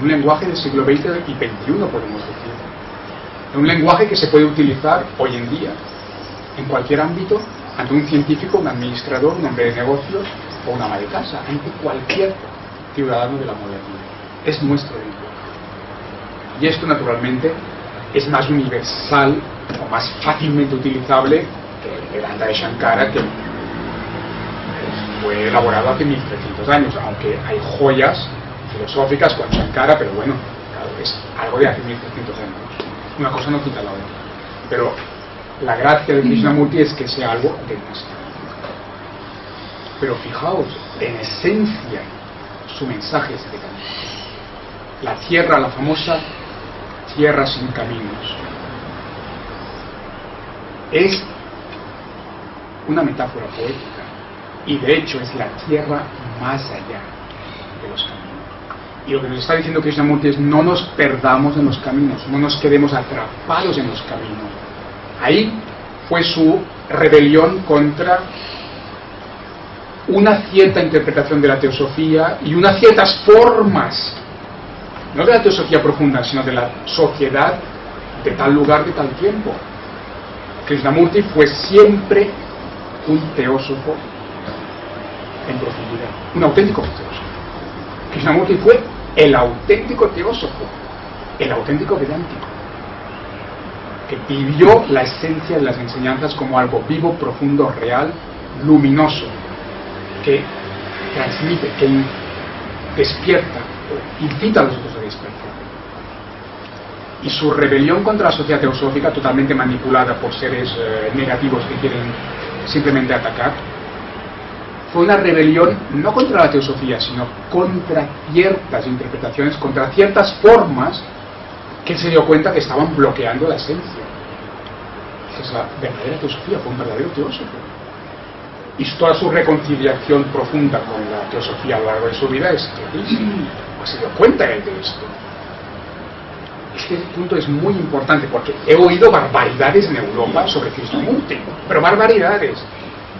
un lenguaje del siglo XX y XXI, podemos decir, un lenguaje que se puede utilizar hoy en día en cualquier ámbito, ante un científico, un administrador, un hombre de negocios o una ama de casa, ante cualquier ciudadano de la modernidad. es nuestro lenguaje. Y esto naturalmente es más universal o más fácilmente utilizable que el Vedanta de Shankara, que fue elaborado hace 1300 años, aunque hay joyas filosóficas con Shankara, pero bueno, claro, es algo de hace 1300 años. Una cosa no quita la otra. Pero la gracia de Krishnamurti es que sea algo de nuestra época. Pero fijaos, en esencia, su mensaje es de camino. La tierra, la famosa tierra sin caminos, es una metáfora poética, y de hecho es la tierra más allá de los caminos. Y lo que nos está diciendo Krishnamurti es: no nos perdamos en los caminos, no nos quedemos atrapados en los caminos. Ahí fue su rebelión contra una cierta interpretación de la teosofía y unas ciertas formas, no de la teosofía profunda, sino de la sociedad de tal lugar, de tal tiempo. Krishnamurti fue siempre un teósofo en profundidad, un auténtico teósofo. Krishnamurti fue el auténtico teósofo, el auténtico vedántico, que vivió la esencia de las enseñanzas como algo vivo, profundo, real, luminoso, que transmite, que despierta, incita a los otros a despertar. Y su rebelión contra la sociedad teosófica, totalmente manipulada por seres negativos que quieren simplemente atacar, fue una rebelión no contra la teosofía, sino contra ciertas interpretaciones, contra ciertas formas que él se dio cuenta que estaban bloqueando la esencia. Esa es la verdadera teosofía, fue un verdadero teósofo. Y toda su reconciliación profunda con la teosofía a lo largo de su vida es clarísima. Se dio cuenta él de esto. Este punto es muy importante porque he oído barbaridades en Europa sobre Krishnamurti, pero barbaridades,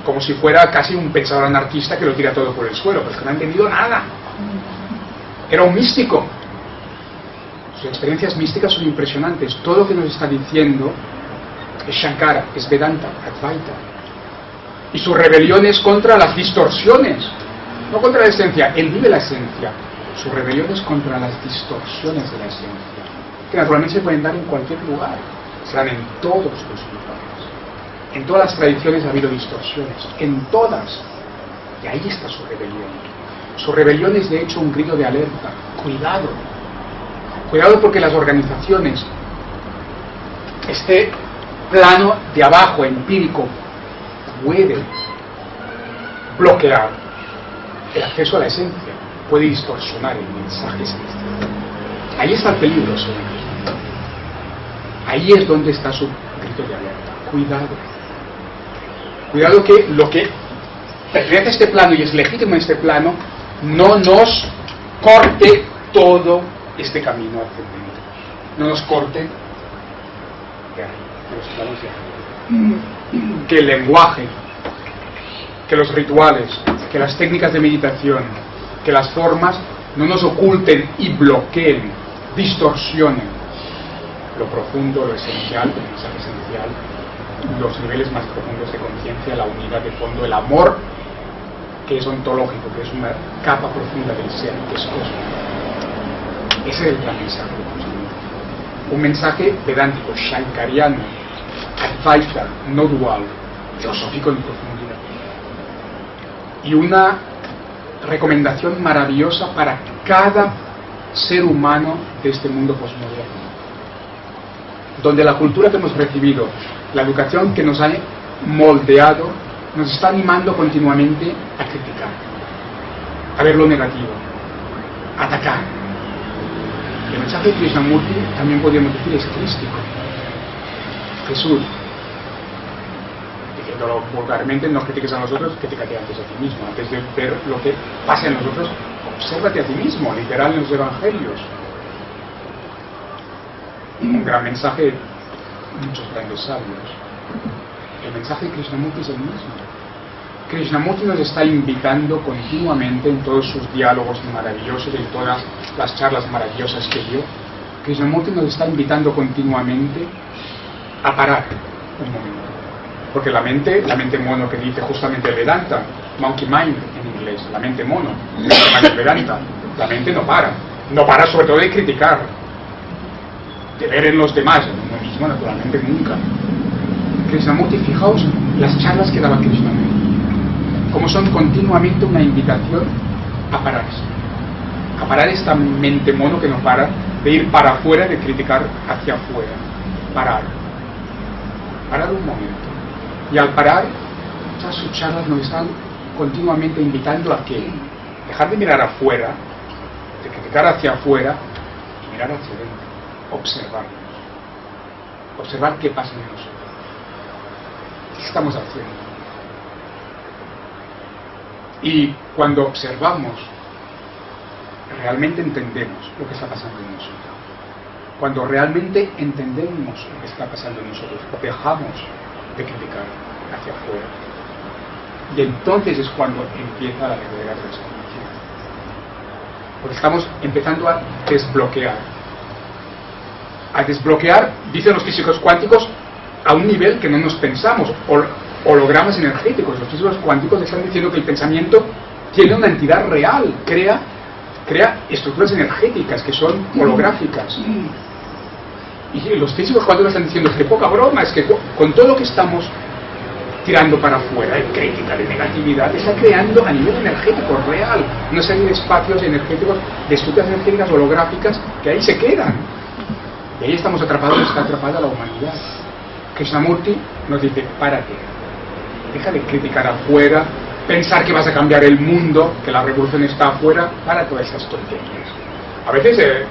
como si fuera casi un pensador anarquista que lo tira todo por el suelo, pero es que no ha entendido nada. Era un místico. Sus experiencias místicas son impresionantes. Todo lo que nos está diciendo es Shankara, es Vedanta, Advaita. Y su rebelión es contra las distorsiones, no contra la esencia. Él vive la esencia. Su rebelión es contra las distorsiones de la esencia, que naturalmente se pueden dar en cualquier lugar, se dan en todos los lugares. En todas las tradiciones ha habido distorsiones, en todas. Y ahí está su rebelión. Su rebelión es de hecho un grito de alerta. Cuidado. Cuidado porque las organizaciones, este plano de abajo, empírico, puede bloquear el acceso a la esencia, puede distorsionar el mensaje esencial. Ahí está el peligro, señor. Ahí es donde está su grito de alerta. Cuidado. Cuidado que lo que pertenece a este plano y es legítimo en este plano no nos corte todo este camino ascendente. No nos corte de ahí, de los planos de ahí. Que el lenguaje, que los rituales, que las técnicas de meditación, que las formas no nos oculten y bloqueen, distorsionen lo profundo, lo esencial, el mensaje esencial, los niveles más profundos de conciencia, la unidad de fondo, el amor que es ontológico, que es una capa profunda del ser, que es cósmico. Ese es el gran mensaje. Un mensaje vedántico, shankariano, advaita, no dual, filosófico en profundidad. Y una recomendación maravillosa para cada ser humano de este mundo posmoderno, donde la cultura que hemos recibido, la educación que nos ha moldeado, nos está animando continuamente a criticar, a ver lo negativo, a atacar. El mensaje de Krishnamurti también podríamos decir es crístico. Jesús, diciéndolo vulgarmente, no critiques a nosotros, critícate antes a ti mismo. Antes de ver lo que pasa en nosotros, obsérvate a ti mismo, literal en los evangelios. Un gran mensaje de muchos grandes sabios. El mensaje de Krishnamurti es el mismo. Krishnamurti nos está invitando continuamente en todos sus diálogos maravillosos, en todas las charlas maravillosas que dio. Krishnamurti nos está invitando continuamente a parar un momento. Porque la mente mono que dice justamente Vedanta, monkey mind en inglés, la mente mono, Vedanta, la mente no para. No para sobre todo de criticar, de ver en los demás, en uno mismo naturalmente nunca. Krishnamurti, fijaos las charlas que daba Krishnamurti, como son continuamente una invitación a pararse, a parar esta mente mono que no para de ir para afuera, de criticar hacia afuera. Parar un momento. Y al parar, todas sus charlas nos están continuamente invitando a que dejar de mirar afuera, de criticar hacia afuera y mirar hacia adentro, observar qué pasa en nosotros, qué estamos haciendo. Y cuando observamos, realmente entendemos lo que está pasando en nosotros. Cuando realmente entendemos lo que está pasando en nosotros, dejamos de criticar hacia afuera. Y entonces es cuando empieza la verdadera transformación. Porque estamos empezando a desbloquear, dicen los físicos cuánticos, a un nivel que no nos pensamos, hologramas energéticos. Los físicos cuánticos están diciendo que el pensamiento tiene una entidad real, crea estructuras energéticas que son holográficas. Y los físicos cuánticos están diciendo que poca broma, es que con todo lo que estamos tirando para afuera, de crítica, de negatividad, está creando a nivel energético real una serie de espacios energéticos, de estructuras energéticas holográficas que ahí se quedan. Y ahí estamos atrapados, está atrapada la humanidad. Krishnamurti nos dice, párate, deja de criticar afuera, pensar que vas a cambiar el mundo, que la revolución está afuera, para todas esas tonterías. A veces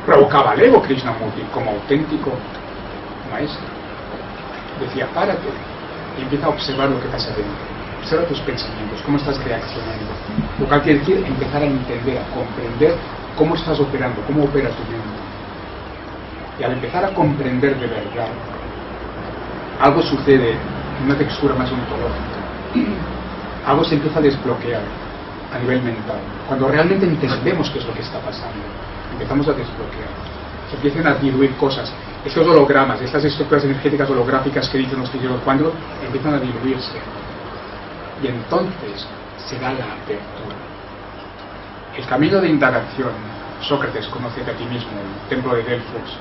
provocaba al ego Krishnamurti como auténtico maestro. Decía, párate y empieza a observar lo que pasa dentro. Observa tus pensamientos, cómo estás reaccionando. Lo cual quiere decir empezar a entender, a comprender cómo estás operando, cómo opera tu mente. Y al empezar a comprender de verdad, algo sucede en una textura más ontológica. Algo se empieza a desbloquear a nivel mental. Cuando realmente entendemos qué es lo que está pasando, empezamos a desbloquear. Se empiezan a diluir cosas. Estos hologramas, estas estructuras energéticas holográficas que dicen los físicos cuánticos, empiezan a diluirse. Y entonces se da la apertura. El camino de indagación, Sócrates, conócete a ti mismo, el templo de Delfos,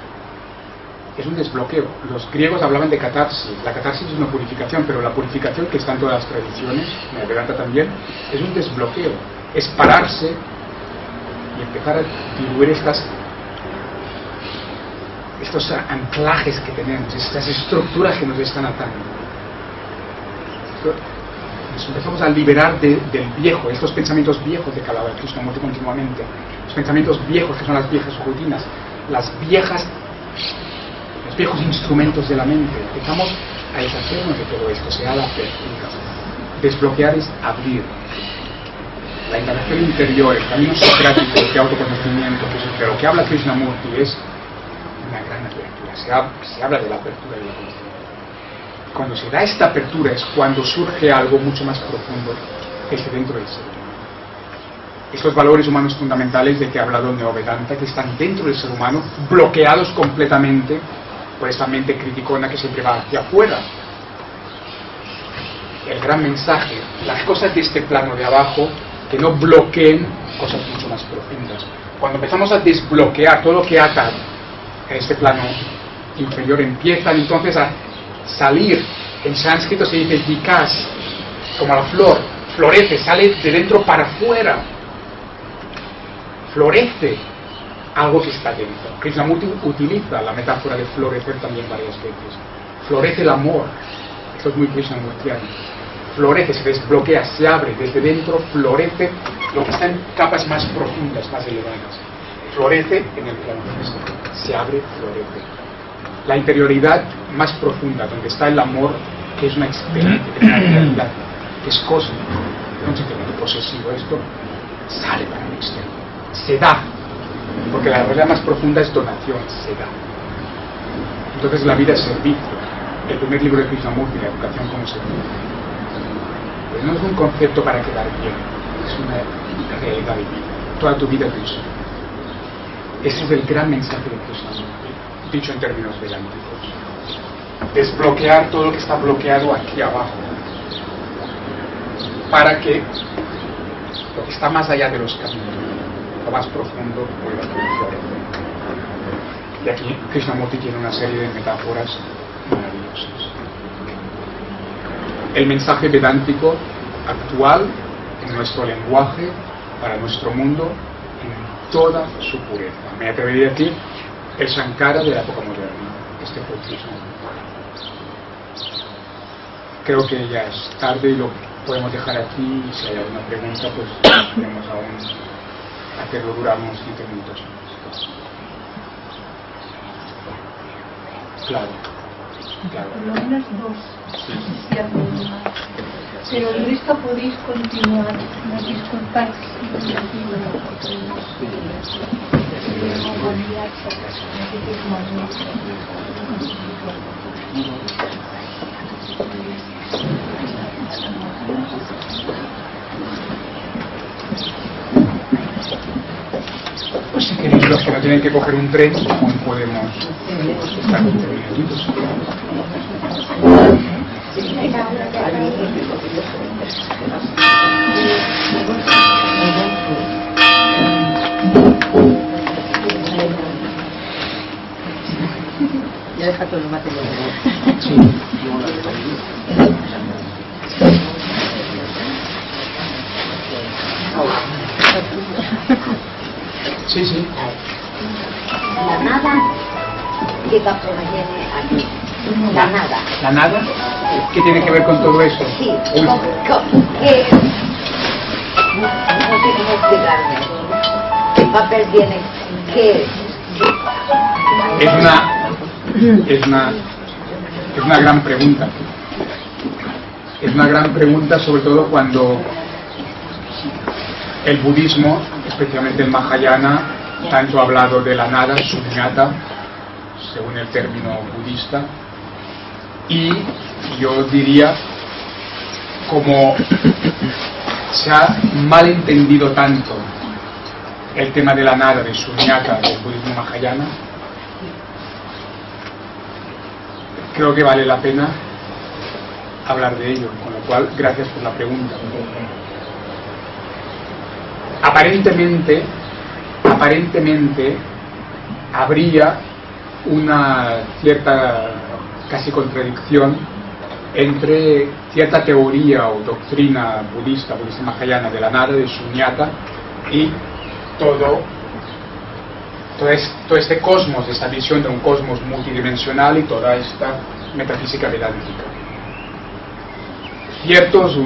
es un desbloqueo. Los griegos hablaban de catarsis. La catarsis es una purificación, pero la purificación, que está en todas las tradiciones, en el Vedanta también, es un desbloqueo. Es pararse y empezar a diluir estos anclajes que tenemos, estas estructuras que nos están atando. Nos empezamos a liberar del viejo, estos pensamientos viejos de que hablaba el Krishnamurti continuamente, los pensamientos viejos que son las viejas rutinas, los viejos instrumentos de la mente. Empezamos a deshacernos de todo esto, se da la apertura. Desbloquear es abrir. La indagación interior, el camino socrático de autoconocimiento, que es de lo que habla Krishnamurti, es una gran apertura. Se habla de la apertura de la conciencia. Cuando se da esta apertura es cuando surge algo mucho más profundo que es dentro del ser humano. Estos valores humanos fundamentales de que ha hablado Neovedanta, que están dentro del ser humano, bloqueados completamente por esta mente criticona que siempre va hacia afuera. El gran mensaje, las cosas de este plano de abajo, que no bloqueen cosas mucho más profundas. Cuando empezamos a desbloquear todo lo que ata en este plano inferior, empiezan entonces a salir. En sánscrito se dice vikas, como la flor, florece, sale de dentro para afuera. Florece algo que está dentro. Krishnamurti utiliza la metáfora de florecer también varias veces. Florece el amor. Esto es muy krishnamurtiano. Florece, se desbloquea, se abre desde dentro, florece lo que está en capas más profundas, más elevadas. Florece en el plano físico. Se abre, florece. La interioridad más profunda, donde está el amor, que es una experiencia, que es una realidad, que es cósmico, no un sentimiento posesivo. Esto sale para el exterior. Se da, porque la realidad más profunda es donación, se da. Entonces la vida es servicio. El primer libro de Krishnamurti, la educación como servicio. Pues no es un concepto para quedar bien, es una realidad de vida. Toda tu vida es eso. Ese es el gran mensaje de Krishnamurti, dicho en términos vedánticos. Desbloquear todo lo que está bloqueado aquí abajo, para que lo que está más allá de los caminos, lo más profundo que pueda florecer. Y aquí Krishnamurti tiene una serie de metáforas maravillosas. El mensaje vedántico actual en nuestro lenguaje, para nuestro mundo, en toda su pureza. Me atrevería a decir el Shankara de la época moderna, este fue Krishnamurti. Creo que ya es tarde y lo podemos dejar aquí, y si hay alguna pregunta, pues podemos aún hacerlo durar unos 15 minutos más. Claro, claro. Por lo menos dos. Sí. Pero el resto podéis continuar, no disculpáis. Pues si queréis, los que no tienen que coger un tren, aún podemos estar 20 minutitos. Ya deja todo el material. Sí. Sí, sí. La nada, ¿qué papel tiene aquí? La nada. ¿La nada? ¿Qué tiene que ver con todo eso? Sí, Uy, ¿qué? No sé cómo explicarme. ¿Qué papel tiene? ¿Qué? es una gran pregunta. Es una gran pregunta, sobre todo cuando el budismo, especialmente el Mahayana, tanto ha hablado de la nada, sunyata, según el término budista, y yo diría, como se ha malentendido tanto el tema de la nada, de sunyata, del budismo Mahayana, creo que vale la pena hablar de ello, con lo cual, gracias por la pregunta. Aparentemente habría una cierta casi contradicción entre cierta teoría o doctrina budista mahayana de la nada, de sunyata, y todo este cosmos, esta visión de un cosmos multidimensional y toda esta metafísica vedántica. Ciertos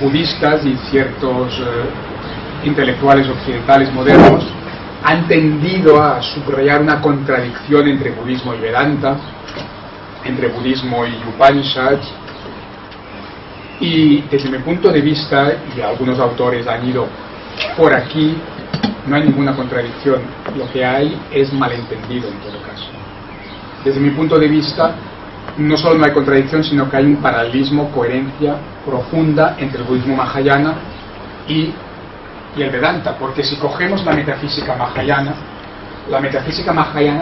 budistas y ciertos intelectuales occidentales modernos han tendido a subrayar una contradicción entre budismo y Vedanta, entre budismo y Upanishads, y desde mi punto de vista, y algunos autores han ido por aquí, no hay ninguna contradicción, lo que hay es malentendido en todo caso. Desde mi punto de vista, no solo no hay contradicción, sino que hay un paralelismo, coherencia profunda entre el budismo mahayana y el Vedanta, porque si cogemos la metafísica mahayana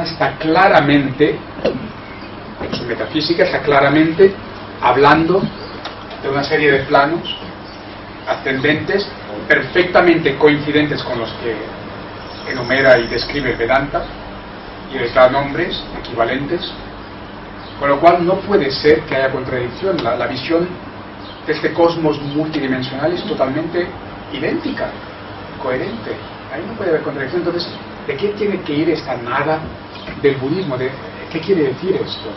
está claramente, en su metafísica está claramente hablando de una serie de planos ascendentes perfectamente coincidentes con los que enumera y describe el Vedanta, y les da nombres equivalentes, con lo cual no puede ser que haya contradicción. La visión de este cosmos multidimensional es totalmente idéntica, coherente, ahí no puede haber contradicción. Entonces, ¿de qué tiene que ir esta nada del budismo? ¿Qué quiere decir esto?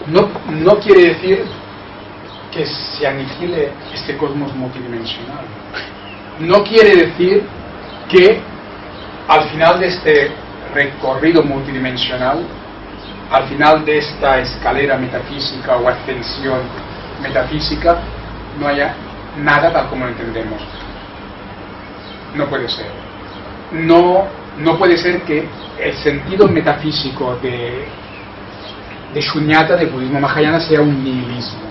No quiere decir que se aniquile este cosmos multidimensional. No quiere decir que al final de este recorrido multidimensional, al final de esta escalera metafísica o ascensión metafísica, no haya nada tal como lo entendemos. No puede ser. No puede ser que el sentido metafísico de Shunyata, del budismo mahayana, sea un nihilismo,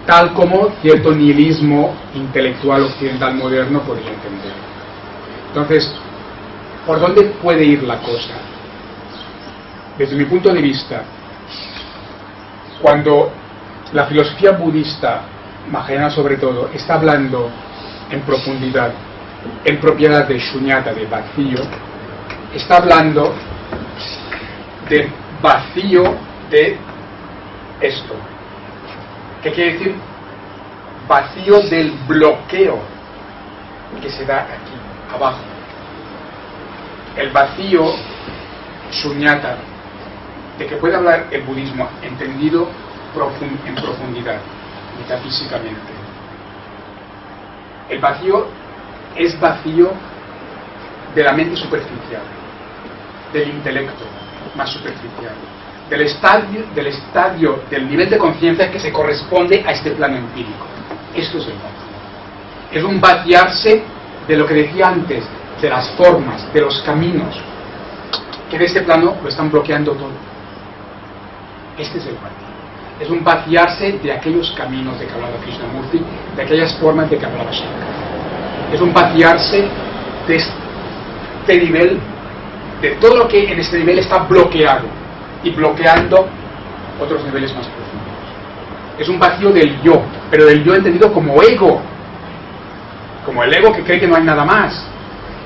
tal como cierto nihilismo intelectual occidental moderno podría entender. Entonces, ¿por dónde puede ir la cosa? Desde mi punto de vista, cuando la filosofía budista, mahayana sobre todo, está hablando en profundidad en propiedad de shunyata, de vacío, está hablando de vacío de esto. ¿Qué quiere decir? Vacío del bloqueo que se da aquí, abajo. El vacío shunyata, de que puede hablar el budismo entendido en profundidad, metafísicamente. El vacío es vacío de la mente superficial, del intelecto más superficial, del estadio del nivel de conciencia que se corresponde a este plano empírico. Esto es el vacío. Es un vaciarse de lo que decía antes, de las formas, de los caminos, que en este plano lo están bloqueando todo. Este es el vacío. Es un vaciarse de aquellos caminos de que hablaba Krishnamurti, de aquellas formas de que hablaba Shankara. Es un vaciarse de este nivel, de todo lo que en este nivel está bloqueado y bloqueando otros niveles más profundos. Es un vacío del yo, pero del yo entendido como ego, como el ego que cree que no hay nada más.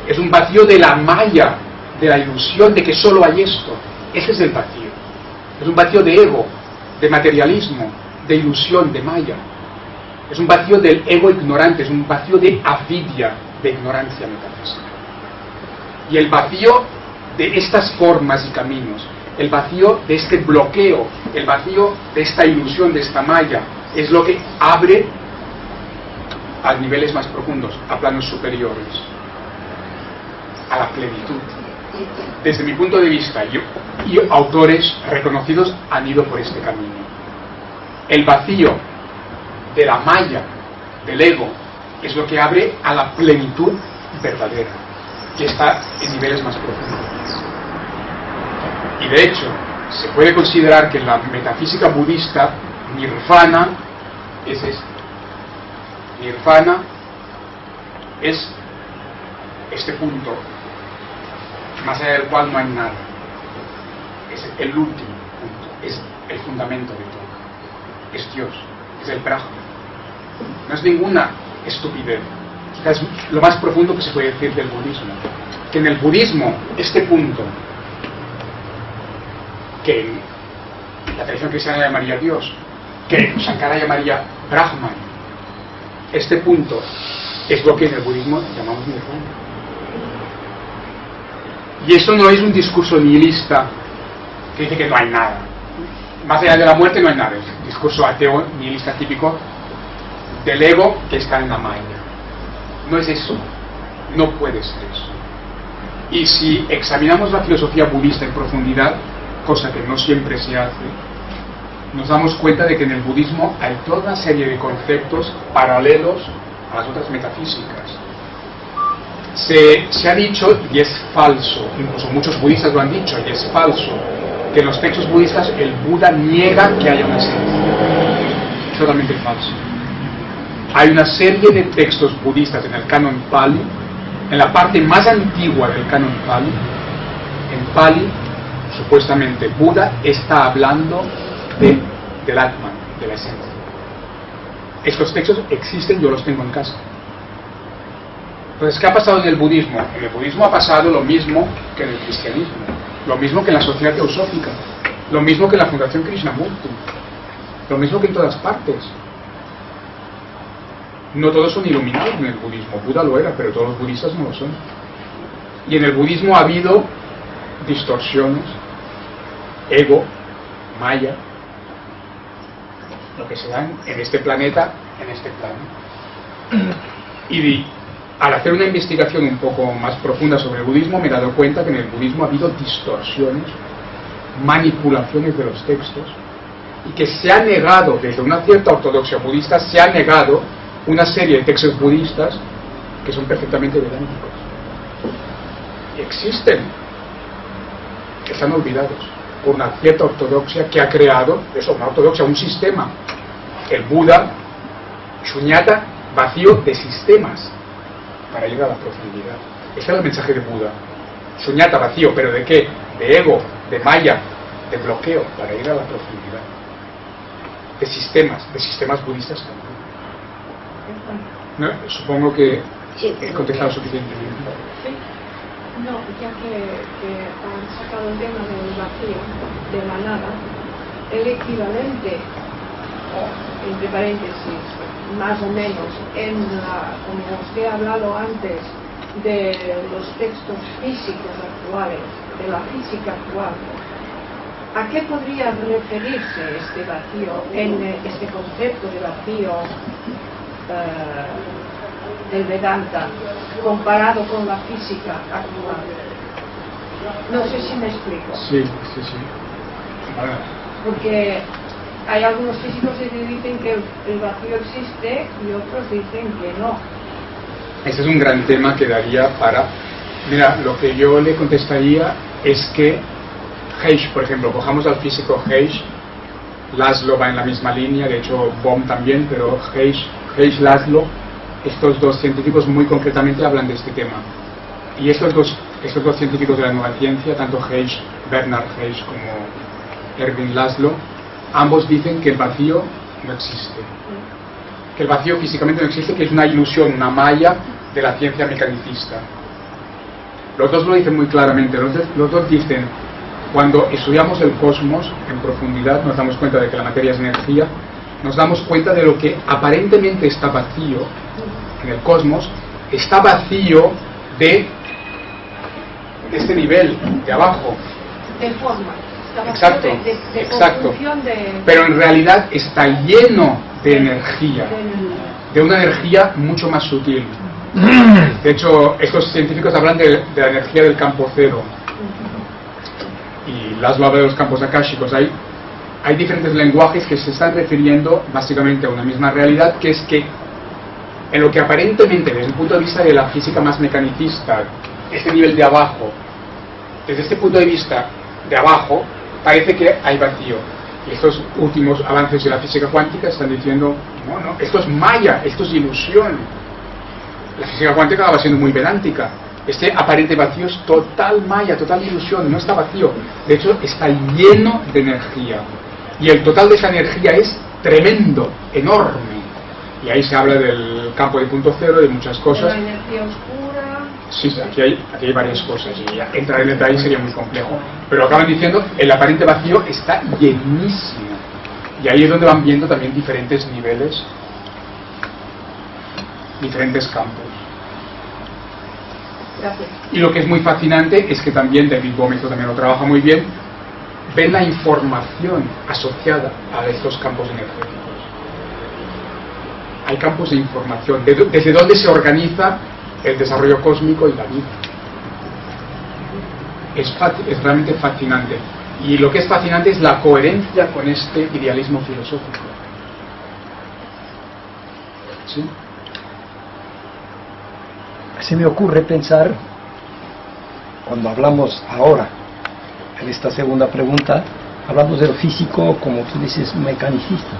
Es un vacío de la maya, de la ilusión de que solo hay esto. Ese es el vacío. Es un vacío de ego, de materialismo, de ilusión, de maya. Es un vacío del ego ignorante, es un vacío de avidya, de ignorancia metafísica. Y el vacío de estas formas y caminos, el vacío de este bloqueo, el vacío de esta ilusión, de esta maya, es lo que abre a niveles más profundos, a planos superiores, a la plenitud. Desde mi punto de vista, y autores reconocidos han ido por este camino. El vacío de la maya, del ego, es lo que abre a la plenitud verdadera, que está en niveles más profundos. Y de hecho, se puede considerar que en la metafísica budista, nirvana es esto. Nirvana es este punto, más allá del cual no hay nada. Es el último punto, es el fundamento de todo. Es Dios, es el Brahma. No es ninguna estupidez. Es lo más profundo que se puede decir del budismo. Que en el budismo, este punto, que la tradición cristiana llamaría Dios, que Shankara llamaría Brahman, este punto es lo que en el budismo llamamos nirvana. Y eso no es un discurso nihilista que dice que no hay nada. Más allá de la muerte no hay nada. Es un discurso ateo nihilista típico del ego que está en la maya. No es eso. No puede ser eso. Y si examinamos la filosofía budista en profundidad, cosa que no siempre se hace, nos damos cuenta de que en el budismo hay toda una serie de conceptos paralelos a las otras metafísicas. Se ha dicho, y es falso, incluso muchos budistas lo han dicho, y es falso, que en los textos budistas el Buda niega que haya una esencia. Totalmente falso. Hay una serie de textos budistas en el canon Pali, en la parte más antigua del canon Pali. En Pali, supuestamente, Buda está hablando del Atman, de la esencia. Estos textos existen, yo los tengo en casa. Entonces, ¿qué ha pasado en el budismo? En el budismo ha pasado lo mismo que en el cristianismo, lo mismo que en la sociedad teosófica, lo mismo que en la Fundación Krishnamurti, lo mismo que en todas partes. No todos son iluminados en el budismo. Buda lo era, pero todos los budistas no lo son. Y en el budismo ha habido distorsiones, ego, maya, lo que se dan en este planeta, en este plano. Y al hacer una investigación un poco más profunda sobre el budismo, me he dado cuenta que en el budismo ha habido distorsiones, manipulaciones de los textos, y que se ha negado, desde una cierta ortodoxia budista, se ha negado una serie de textos budistas que son perfectamente vedánticos. Existen, que están olvidados por una cierta ortodoxia que ha creado, eso, una ortodoxia, un sistema. El Buda, shunyata, vacío de sistemas para ir a la profundidad. Este es el mensaje de Buda. Shunyata, vacío, ¿pero de qué? De ego, de maya, de bloqueo, para ir a la profundidad. De sistemas budistas también. No, supongo que Sí, he contestado suficientemente. Sí. No, ya que han sacado el tema del vacío, de la nada, el equivalente, o entre paréntesis, más o menos, como usted ha hablado antes, de los textos físicos actuales, de la física actual, ¿a qué podría referirse este vacío, este concepto de vacío del Vedanta comparado con la física actual? No sé si me explico. Sí. Vale. Porque hay algunos físicos que dicen que el vacío existe y otros dicen que no. Este es un gran tema que daría para... Mira, lo que yo le contestaría es que Heisch, por ejemplo, cojamos al físico Heisch, Laszlo va en la misma línea, de hecho Bohm también, pero Heisch, Laszlo, estos dos científicos muy concretamente hablan de este tema. Y estos dos científicos de la nueva ciencia, tanto Bernard Heisch como Erwin Laszlo, ambos dicen que el vacío no existe. Que el vacío físicamente no existe, que es una ilusión, una malla de la ciencia mecanicista. Los dos lo dicen muy claramente. Los dos dicen, cuando estudiamos el cosmos en profundidad, nos damos cuenta de que la materia es energía, nos damos cuenta de lo que aparentemente está vacío en el cosmos, está vacío de este nivel, de abajo. De forma. Exacto, de exacto. conjunción de... Pero en realidad está lleno de energía, de una energía mucho más sutil. De hecho, estos científicos hablan de la energía del campo cero. Y Laszlo habla de los campos akáshicos. Hay diferentes lenguajes que se están refiriendo básicamente a una misma realidad, que es que en lo que aparentemente, desde el punto de vista de la física más mecanicista, este nivel de abajo, desde este punto de vista de abajo, parece que hay vacío. Y estos últimos avances de la física cuántica están diciendo, no, esto es maya, esto es ilusión. La física cuántica va siendo muy vedántica. Este aparente vacío es total maya, total ilusión, no está vacío. De hecho, está lleno de energía. Y el total de esa energía es tremendo, enorme. Y ahí se habla del campo de punto cero, de muchas cosas. La energía oscura. Sí, aquí hay varias cosas y entrar en detalle sería muy complejo. Pero acaban diciendo, el aparente vacío está llenísimo. Y ahí es donde van viendo también diferentes niveles, diferentes campos. Gracias. Y lo que es muy fascinante es que también, David Bohm esto también lo trabaja muy bien, ven la información asociada a estos campos energéticos. Hay campos de información, desde dónde se organiza el desarrollo cósmico y la vida. Es realmente fascinante. Y lo que es fascinante es la coherencia con este idealismo filosófico. ¿Sí? Se me ocurre pensar, cuando hablamos ahora, en esta segunda pregunta, hablamos de lo físico, como tú dices, mecanicista.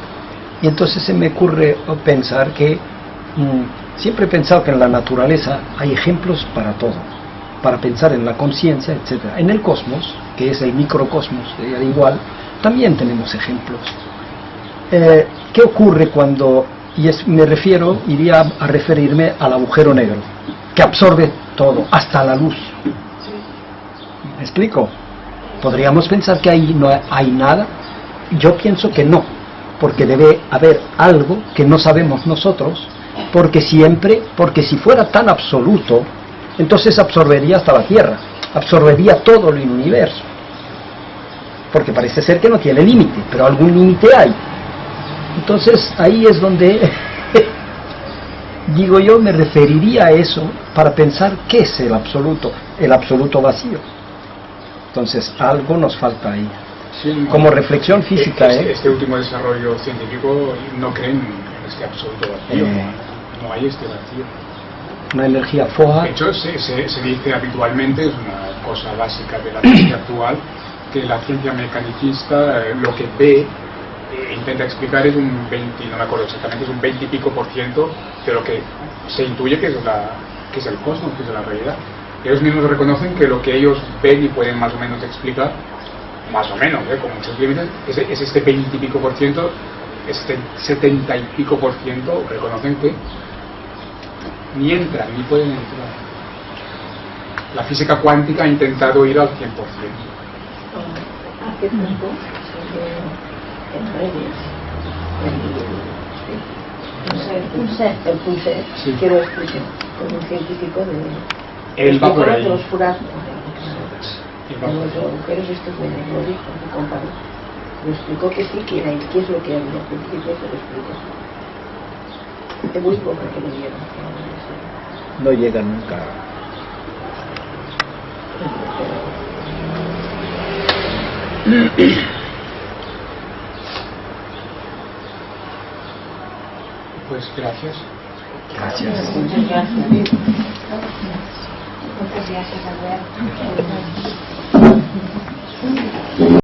Y entonces se me ocurre pensar que siempre he pensado que en la naturaleza hay ejemplos para todo, para pensar en la conciencia, etc. En el cosmos, que es el microcosmos, al igual, también tenemos ejemplos. ¿Qué ocurre cuando, iría a referirme al agujero negro, que absorbe todo, hasta la luz? ¿Me explico? ¿Podríamos pensar que ahí no hay nada? Yo pienso que no, porque debe haber algo que no sabemos nosotros, porque si fuera tan absoluto, entonces absorbería hasta la Tierra, absorbería todo el universo, porque parece ser que no tiene límite, pero algún límite hay. Entonces ahí es donde digo yo, me referiría a eso para pensar qué es el absoluto vacío. Entonces algo nos falta ahí. Sí, como reflexión física. Este último desarrollo científico no creen en este absoluto vacío. No hay este vacío. Una energía foja. De hecho, se dice habitualmente, es una cosa básica de la ciencia actual, que la ciencia mecanicista lo que ve, intenta explicar es un 20, no me acuerdo exactamente, es un 20 y pico % de lo que se intuye que es el cosmos, que es la realidad. Ellos mismos reconocen que lo que ellos ven y pueden más o menos explicar, más o menos, con muchos límites, es este 20 y pico %, este 70 y pico %, reconocen que ni entran, ni pueden entrar. La física cuántica ha intentado ir al 100%. Hace poco, en redes, el Pulsar, Sí. que lo escuché con un científico de Él va por ahí. de los furados, Él de va por los ahí. agujeros estos de lo dijo, mi compañero. Me explicó que sí, que era, y qué es lo que había, al principio se lo explicó. De muy poco que le dieron. No llega nunca. Pues gracias. Gracias. Muchas gracias. Muchas gracias, Alberto.